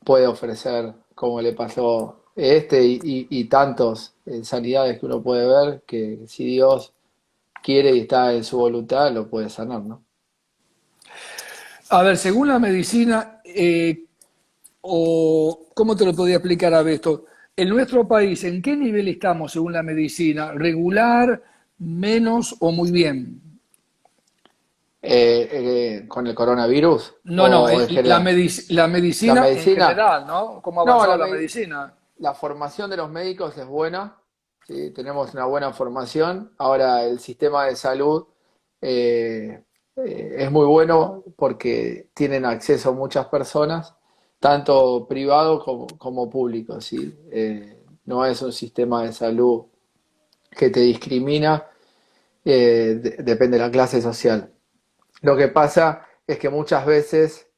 puede ofrecer, como le pasó y tantos sanidades que uno puede ver, que si Dios quiere y está en su voluntad, lo puede sanar, ¿no? A ver, según la medicina, o ¿cómo te lo podría explicar a esto? En nuestro país, ¿en qué nivel estamos según la medicina? ¿Regular, menos o muy bien? Con el coronavirus No, no, o en general. la La medicina en medicina, general, ¿no? ¿Cómo ha no, avanzado la medicina? la formación de los médicos es buena, ¿sí? Tenemos una buena formación. Ahora el sistema de salud eh, es muy bueno porque tienen acceso muchas personas, tanto privado como público, ¿sí? No es un sistema de salud que te discrimina, depende de la clase social. Lo que pasa es que muchas veces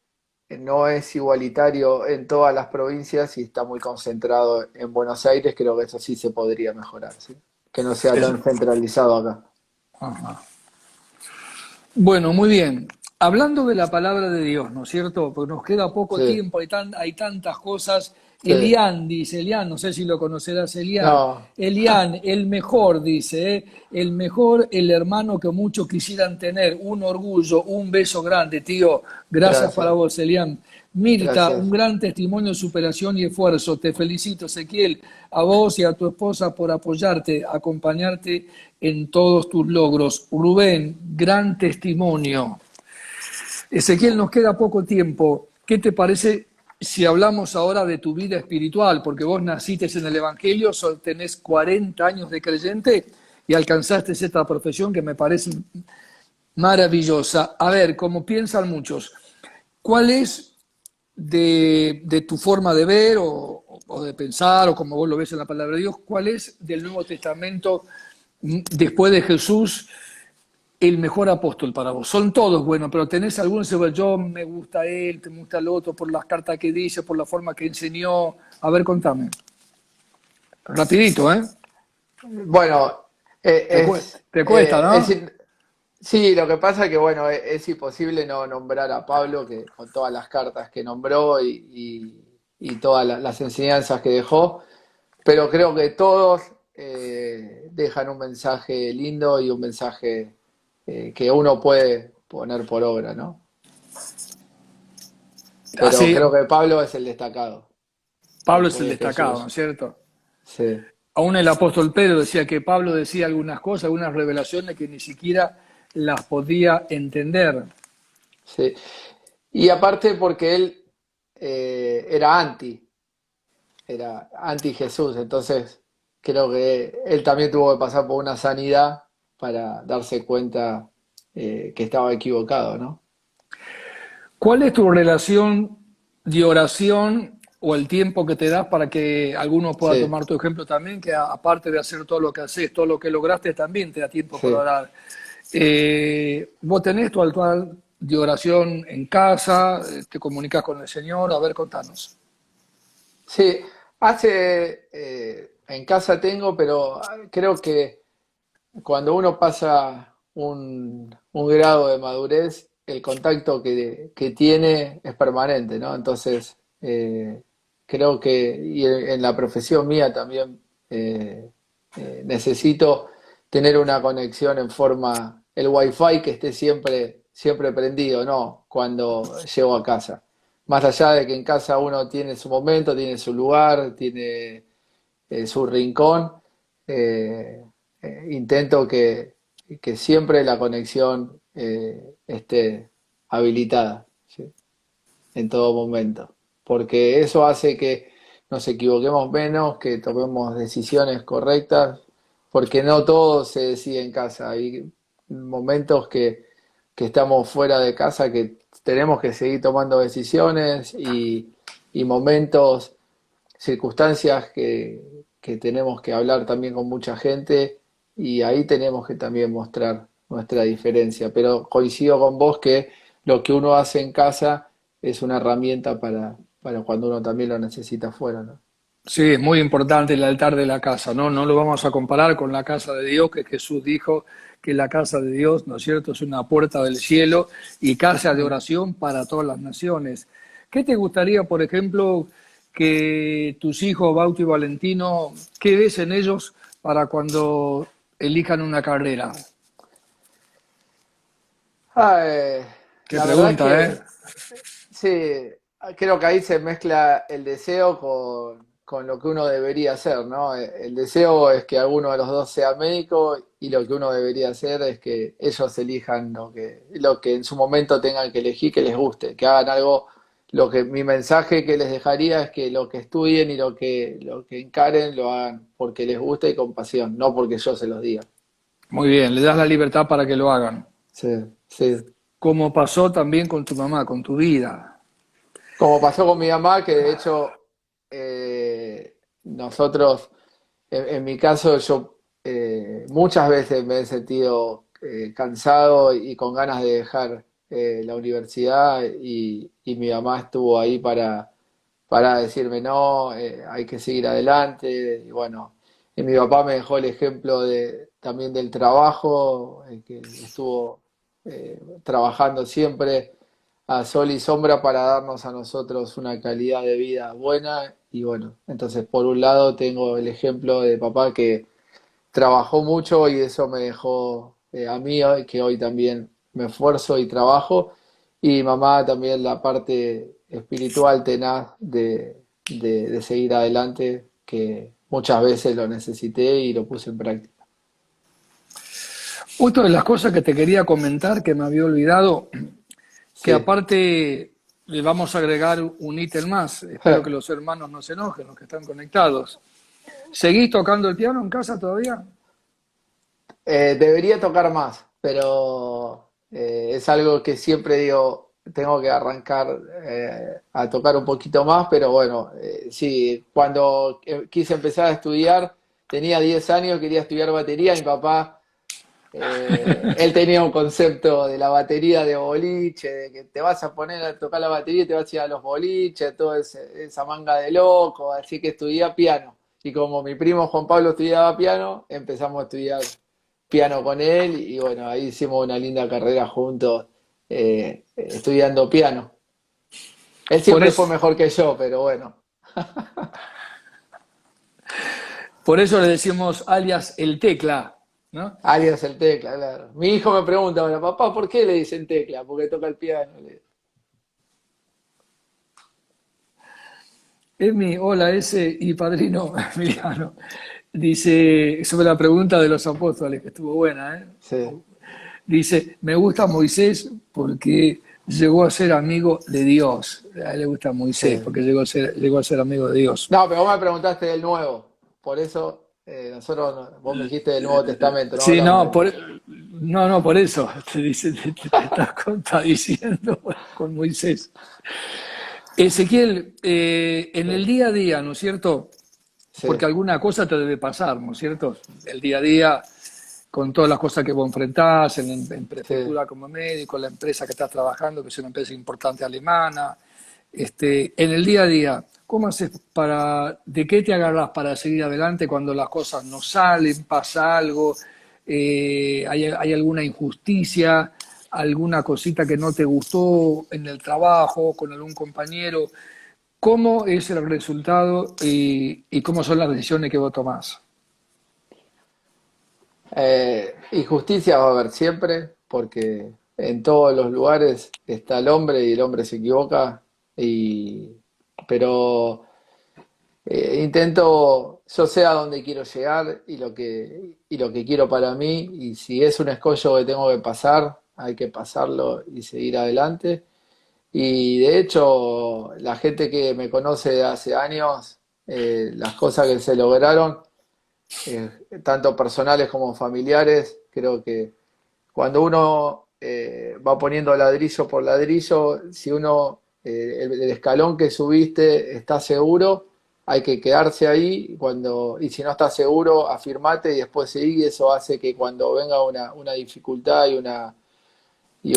no es igualitario en todas las provincias y está muy concentrado en Buenos Aires. Creo que eso sí se podría mejorar, ¿sí? Que no sea Es- tan centralizado acá. ajá. Bueno, muy bien. Hablando de la palabra de Dios, ¿no es cierto? Porque nos queda poco Sí, tiempo, hay tantas cosas. sí. Elián dice, Elián, no sé si lo conocerás, Elián. No, Elián, el mejor, dice, ¿eh? El mejor, el hermano que muchos quisieran tener. Un orgullo, un beso grande, tío. Gracias para gracias, vos, Elián. Mirta, un gracias. gran testimonio de superación y esfuerzo. Te felicito, Ezequiel, a vos y a tu esposa por apoyarte, acompañarte en todos tus logros. Rubén, gran testimonio. Ezequiel, nos queda poco tiempo. ¿Qué te parece si hablamos ahora de tu vida espiritual? Porque vos naciste en el Evangelio, tenés 40 años de creyente y alcanzaste esta profesión que me parece maravillosa. A ver, como piensan muchos, ¿cuál es de tu forma de ver o de pensar, o como vos lo ves en la palabra de Dios, cuál es del Nuevo Testamento después de Jesús el mejor apóstol para vos? Son todos buenos, pero tenés algunos que dicen, yo me gusta él, te gusta el otro, por las cartas que dice, por la forma que enseñó. A ver, contame. Rapidito, ¿eh? Bueno, Te cuesta, ¿no? sí, lo que pasa es que, bueno, imposible no nombrar a Pablo, que con todas las cartas que nombró y todas las enseñanzas que dejó. Pero creo que todos dejan un mensaje lindo y un mensaje que uno puede poner por obra, ¿no? Pero Así, creo que Pablo es el destacado Pablo es después el de destacado, ¿no Jesús. es cierto? Sí, Aún el apóstol Pedro decía que Pablo decía algunas cosas, algunas revelaciones que ni siquiera las podía entender. sí. Y aparte porque él era anti Jesús, entonces creo que él también tuvo que pasar por una sanidad para darse cuenta que estaba equivocado, ¿no? ¿Cuál es tu relación de oración o el tiempo que te das para que alguno pueda Sí, tomar tu ejemplo también, que aparte de hacer todo lo que haces, todo lo que lograste, también te da tiempo para sí. orar? ¿Vos tenés tu altar de oración en casa, te comunicas con el Señor, a ver, contanos. Sí, en casa tengo, pero creo que cuando uno pasa un grado de madurez, el contacto que tiene es permanente, ¿no? Entonces, creo que, y en la profesión mía también, necesito tener una conexión en forma, el wifi que esté siempre prendido, ¿no? Cuando llego a casa. Más allá de que en casa uno tiene su momento, tiene su lugar, tiene su rincón, eh, intento que siempre la conexión esté habilitada, ¿sí? En todo momento, porque eso hace que nos equivoquemos menos, que tomemos decisiones correctas, porque no todo se decide en casa. Hay momentos que estamos fuera de casa que tenemos que seguir tomando decisiones y momentos, circunstancias que tenemos que hablar también con mucha gente y ahí tenemos que también mostrar nuestra diferencia. Pero coincido con vos que lo que uno hace en casa es una herramienta para cuando uno también lo necesita afuera, ¿no? Sí, es muy importante el altar de la casa, ¿no? No lo vamos a comparar con la casa de Dios, que Jesús dijo que la casa de Dios, ¿no es cierto?, es una puerta del cielo y casa de Mm. oración para todas las naciones. ¿Qué te gustaría, por ejemplo, que tus hijos, Bauti y Valentino, qué ves en ellos para cuando elijan una carrera? Ah, Qué la verdad pregunta, ¿eh? que sí, creo que ahí se mezcla el deseo con lo que uno debería hacer, ¿no? El deseo es que alguno de los dos sea médico y lo que uno debería hacer es que ellos elijan lo que en su momento tengan que elegir, que les guste, que hagan algo. Mi mensaje que les dejaría es que lo que estudien y lo que encaren lo hagan porque les gusta y con pasión, no porque yo se los diga. Muy bien, le das la libertad para que lo hagan. Sí, sí. Como pasó también con tu mamá, con tu vida. Como pasó con mi mamá, que de hecho nosotros, en mi caso, yo muchas veces me he sentido cansado y con ganas de dejar la universidad y mi mamá estuvo ahí para decirme no, hay que seguir adelante. Y bueno, y mi papá me dejó el ejemplo también del trabajo, que estuvo trabajando siempre a sol y sombra para darnos a nosotros una calidad de vida buena. Y bueno, entonces por un lado tengo el ejemplo de papá que trabajó mucho y eso me dejó a mí hoy, que hoy también me esfuerzo y trabajo. Y mamá también la parte espiritual tenaz de seguir adelante, que muchas veces lo necesité y lo puse en práctica. Otra de las cosas que te quería comentar que me había olvidado, que Sí. aparte le vamos a agregar un ítem más, espero que los hermanos no se enojen, los que están conectados. ¿Seguís tocando el piano en casa todavía? Debería tocar más, pero es algo que siempre digo, tengo que arrancar a tocar un poquito más, pero bueno, sí, cuando quise empezar a estudiar, tenía 10 años, quería estudiar batería, mi papá, él tenía un concepto de la batería de boliche, de que te vas a poner a tocar la batería y te vas a ir a los boliches, toda esa manga de loco, así que estudié piano. Y como mi primo Juan Pablo estudiaba piano, empezamos a estudiar piano con él y bueno, ahí hicimos una linda carrera juntos estudiando piano. Él Por siempre fue eso, mejor que yo, pero bueno, por eso le decimos alias el tecla, ¿no? alias el tecla, claro. Mi hijo me pregunta ahora, papá, ¿por qué le dicen tecla? Porque toca el piano. Emi, hola, ese y padrino Emiliano. Dice, sobre la pregunta de los apóstoles, que estuvo buena, ¿eh? Sí. Dice, me gusta Moisés porque llegó a ser amigo de Dios. A él le gusta Moisés Sí. porque llegó a ser amigo de Dios. No, pero vos me preguntaste del Nuevo. Por eso vos me dijiste del Nuevo Testamento, no Sí, hablamos no, del... por eso te dice, te estás contradiciendo con Moisés. Ezequiel, en el Sí, día a día, ¿no es cierto? Porque sí, alguna cosa te debe pasar, ¿no es cierto? El día a día, con todas las cosas que vos enfrentás en sí. prefectura como médico, la empresa que estás trabajando, que es una empresa importante alemana, en el día a día, ¿cómo haces de qué te agarrás para seguir adelante cuando las cosas no salen, pasa algo, hay alguna injusticia, alguna cosita que no te gustó en el trabajo, con algún compañero? ¿Cómo es el resultado y cómo son las decisiones que vos tomás? Injusticia va a haber siempre, porque en todos los lugares está el hombre y el hombre se equivoca, y, pero intento, yo sé a dónde quiero llegar y lo que quiero para mí, y si es un escollo que tengo que pasar, hay que pasarlo y seguir adelante. Y de hecho, la gente que me conoce de hace años, las cosas que se lograron, eh, tanto personales como familiares, creo que cuando uno va poniendo ladrillo por ladrillo, si uno, el escalón que subiste está seguro, hay que quedarse ahí, y si no estás seguro, afirmate y después seguí, y eso hace que cuando venga una dificultad y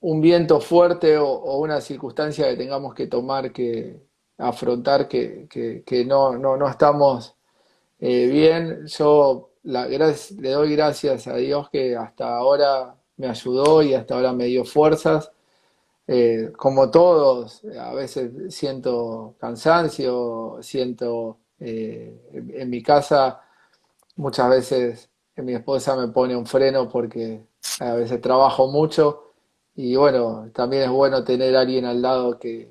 un viento fuerte o una circunstancia que tengamos que tomar, que afrontar, que no estamos bien, le doy gracias a Dios que hasta ahora me ayudó y hasta ahora me dio fuerzas. Como todos, a veces siento cansancio, siento en mi casa, muchas veces mi esposa me pone un freno porque a veces trabajo mucho, y bueno, también es bueno tener a alguien al lado que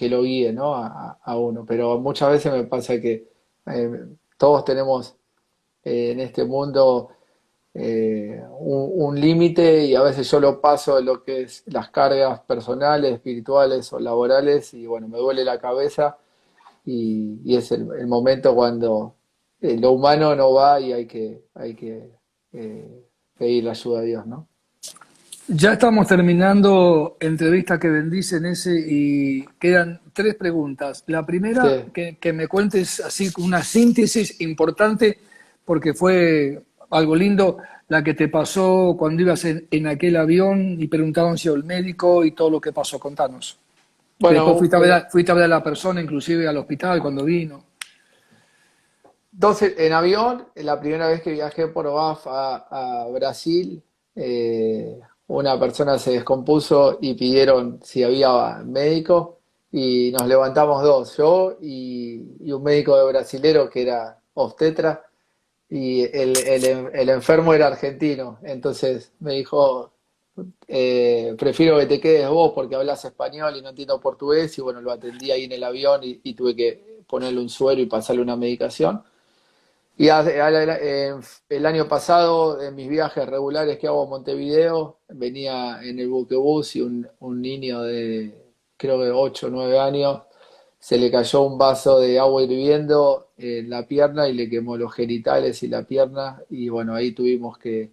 lo guíe, ¿no? A uno, pero muchas veces me pasa que todos tenemos en este mundo un límite, y a veces yo lo paso de lo que es las cargas personales, espirituales o laborales, y bueno, me duele la cabeza, y es el momento cuando lo humano no va y hay que pedir la ayuda a Dios, ¿no? Ya estamos terminando entrevista que bendicen ese y quedan tres preguntas. La primera, Sí. que me cuentes así una síntesis importante, porque fue algo lindo, la que te pasó cuando ibas en aquel avión y preguntaron si el médico y todo lo que pasó. Contanos. Que después Bueno, fuiste a ver a la persona, inclusive al hospital cuando vino. entonces en avión, la primera vez que viajé por OAF a Brasil, una persona se descompuso y pidieron si había médico, y nos levantamos dos, yo y un médico de brasilero que era obstetra, y el enfermo era argentino. Entonces me dijo, prefiero que te quedes vos porque hablas español y no entiendo portugués, y bueno, lo atendí ahí en el avión, y tuve que ponerle un suero y pasarle una medicación. El año pasado, en mis viajes regulares que hago a Montevideo, venía en el buquebús, y un niño de creo que 8 o 9 años se le cayó un vaso de agua hirviendo en la pierna y le quemó los genitales y la pierna, y bueno, ahí tuvimos que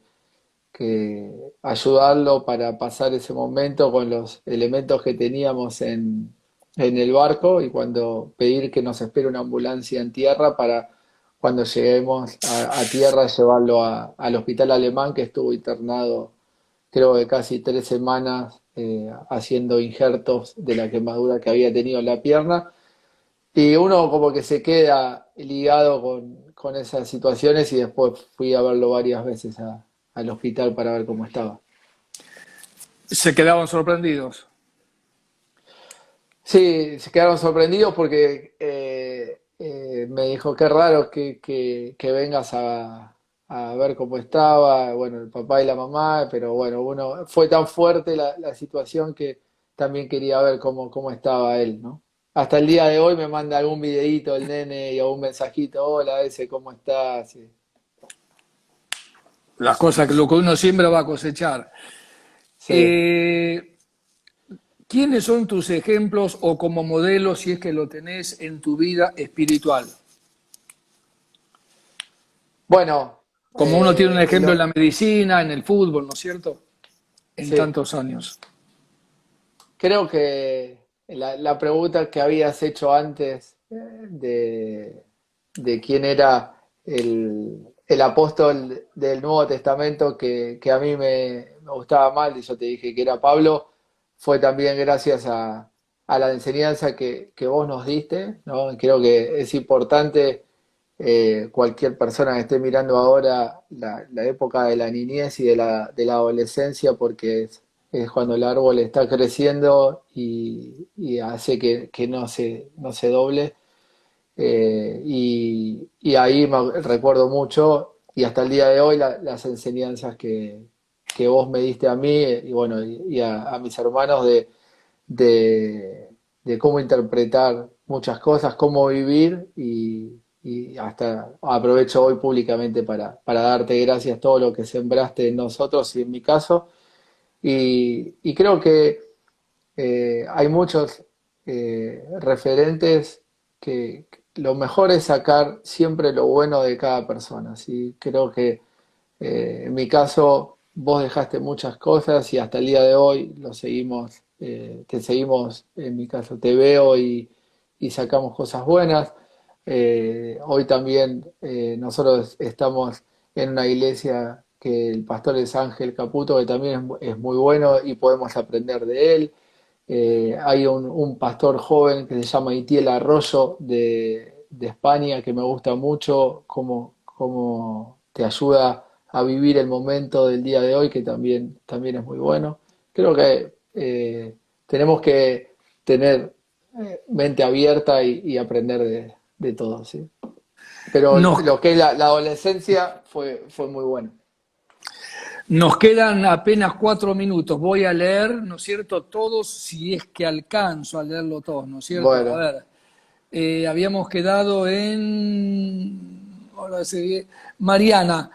ayudarlo para pasar ese momento con los elementos que teníamos en el barco, y cuando pedir que nos espere una ambulancia en tierra para cuando lleguemos a tierra llevarlo al hospital alemán, que estuvo internado creo que casi 3 semanas haciendo injertos de la quemadura que había tenido en la pierna. Y uno como que se queda ligado con esas situaciones, y después fui a verlo varias veces al hospital para ver cómo estaba. Se quedaban sorprendidos. Sí, se quedaron sorprendidos porque me dijo, qué raro que vengas a ver cómo estaba, bueno, el papá y la mamá, pero bueno, uno fue tan fuerte la situación que también quería ver cómo estaba él, ¿no? Hasta el día de hoy me manda algún videíto el nene y algún mensajito, hola, ese, ¿cómo estás? Sí. Las cosas que lo que uno siembra va a cosechar. Sí. Eh, ¿Quiénes son tus ejemplos o como modelos, si es que lo tenés en tu vida espiritual? Bueno, Como uno tiene un ejemplo en lo, la medicina, en el fútbol, ¿no es cierto? En sí. tantos años. Creo que la pregunta que habías hecho antes de quién era el apóstol del Nuevo Testamento que a mí me gustaba mal, y yo te dije que era Pablo, fue también gracias a la enseñanza que vos nos diste, ¿no? Creo que es importante, cualquier persona que esté mirando ahora la época de la niñez y de la adolescencia, porque es cuando el árbol está creciendo y hace que no se doble. Y ahí me recuerdo mucho, y hasta el día de hoy, las enseñanzas que vos me diste a mí, y bueno, y a mis hermanos de cómo interpretar muchas cosas, cómo vivir, y hasta aprovecho hoy públicamente para darte gracias todo lo que sembraste en nosotros y en mi caso. Y creo que hay muchos referentes que lo mejor es sacar siempre lo bueno de cada persona, ¿sí? Creo que en mi caso vos dejaste muchas cosas y hasta el día de hoy lo seguimos, te seguimos, en mi caso te veo y sacamos cosas buenas. Hoy también nosotros estamos en una iglesia que el pastor es Ángel Caputo, que también es muy bueno y podemos aprender de él. Hay un pastor joven que se llama Itiel Arroyo de España, que me gusta mucho cómo te ayuda a vivir el momento del día de hoy, que también es muy bueno. Creo que tenemos que tener mente abierta y aprender de todo, ¿sí? Pero Nos, lo que es la adolescencia fue muy bueno. nos quedan apenas 4 minutos. Voy a leer, ¿no es cierto?, todos, si es que alcanzo a leerlo todos, ¿no es cierto? A Bueno, ver, habíamos quedado en... Ahora sí, Mariana.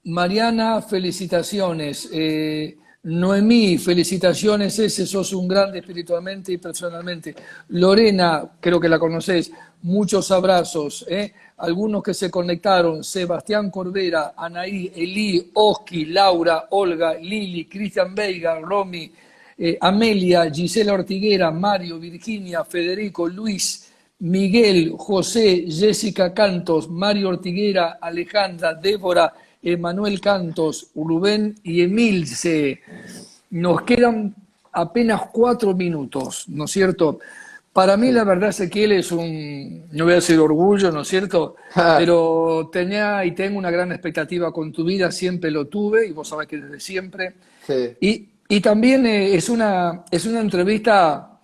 Mariana, felicitaciones. Noemí, felicitaciones, ese sos un grande espiritualmente y personalmente. Lorena, creo que la conocés, muchos abrazos. Algunos que se conectaron, Sebastián Cordera, Anaí, Elí, Oski, Laura, Olga, Lili, Cristian Veiga, Romy, Amelia, Gisela Ortiguera, Mario, Virginia, Federico, Luis, Miguel, José, Jessica Cantos, Mario Ortiguera, Alejandra, Débora, Emanuel Cantos, Rubén y Emilce. Nos quedan apenas 4 minutos, ¿no es cierto? Para mí, la sí. verdad, Ezequiel es no voy a decir orgullo, ¿no es cierto? Pero tenía y tengo una gran expectativa con tu vida, siempre lo tuve, y vos sabés que desde siempre. Sí. Y también es una entrevista,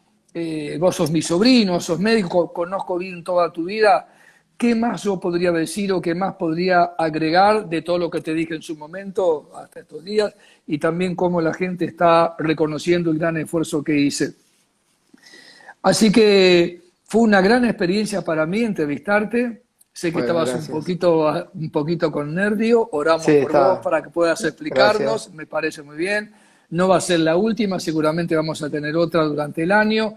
vos sos mi sobrino, sos médico, conozco bien toda tu vida. ¿Qué más yo podría decir o qué más podría agregar de todo lo que te dije en su momento, hasta estos días, y también cómo la gente está reconociendo el gran esfuerzo que hice? Así que fue una gran experiencia para mí entrevistarte. Sé que Bueno, estabas un gracias. poquito, un poquito con nervio. Sí, Oramos por vos está. para que puedas Gracias. explicarnos. Me parece muy bien. No va a ser la última, seguramente vamos a tener otra durante el año.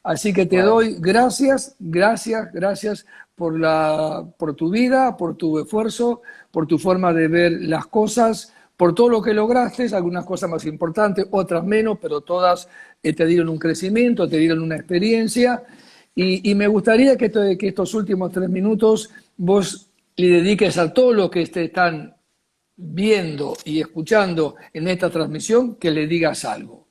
Así que te Bueno, doy gracias, gracias, gracias por tu vida, por tu esfuerzo, por tu forma de ver las cosas, por todo lo que lograste, algunas cosas más importantes, otras menos, pero todas te dieron un crecimiento, te dieron una experiencia. Y me gustaría que estos últimos 3 minutos vos le dediques a todos los que te están viendo y escuchando en esta transmisión, que le digas algo.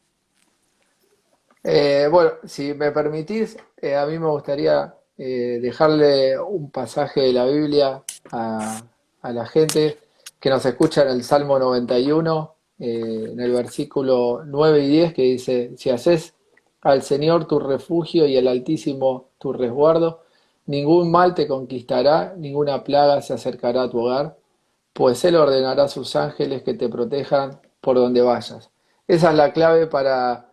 bueno, si me permitís, a mí me gustaría dejarle un pasaje de la Biblia a la gente que nos escucha en el Salmo 91, en el versículo 9 y 10, que dice: si haces al Señor tu refugio y al Altísimo tu resguardo, ningún mal te conquistará, ninguna plaga se acercará a tu hogar, pues Él ordenará a sus ángeles que te protejan por donde vayas. Esa es la clave para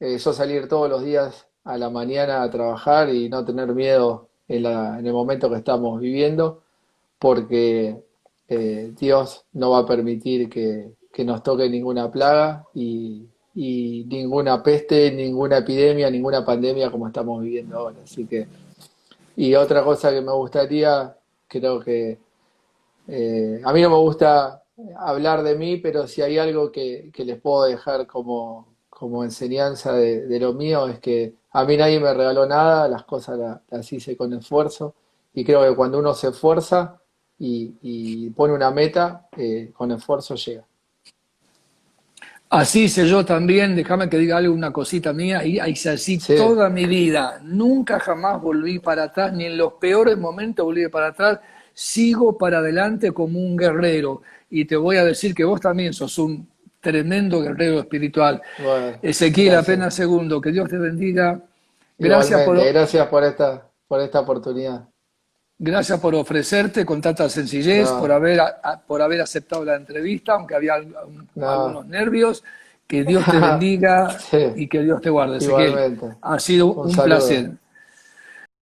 yo salir todos los días a la mañana a trabajar y no tener miedo en el momento que estamos viviendo, porque Dios no va a permitir que nos toque ninguna plaga y ninguna peste, ninguna epidemia, ninguna pandemia como estamos viviendo ahora. Así que, y otra cosa que me gustaría, creo que a mí no me gusta hablar de mí, pero si hay algo que les puedo dejar como enseñanza de lo mío, es que a mí nadie me regaló nada, las cosas las hice con esfuerzo, y creo que cuando uno se esfuerza, y pone una meta, con esfuerzo llega. Así hice yo también, déjame que diga algo, una cosita mía, y hice así Sí, toda mi vida. Nunca jamás volví para atrás, ni en los peores momentos volví para atrás. Sigo para adelante como un guerrero. Y te voy a decir que vos también sos un tremendo guerrero espiritual. bueno, Ezequiel, gracias. apenas segundo, que Dios te bendiga. Gracias Igualmente, por, gracias por esta oportunidad. gracias por ofrecerte con tanta sencillez, No, por haber aceptado la entrevista, aunque había no, algunos nervios. Que Dios te bendiga sí, y que Dios te guarde, Ezequiel. igualmente. Ha sido Un un saludo. placer.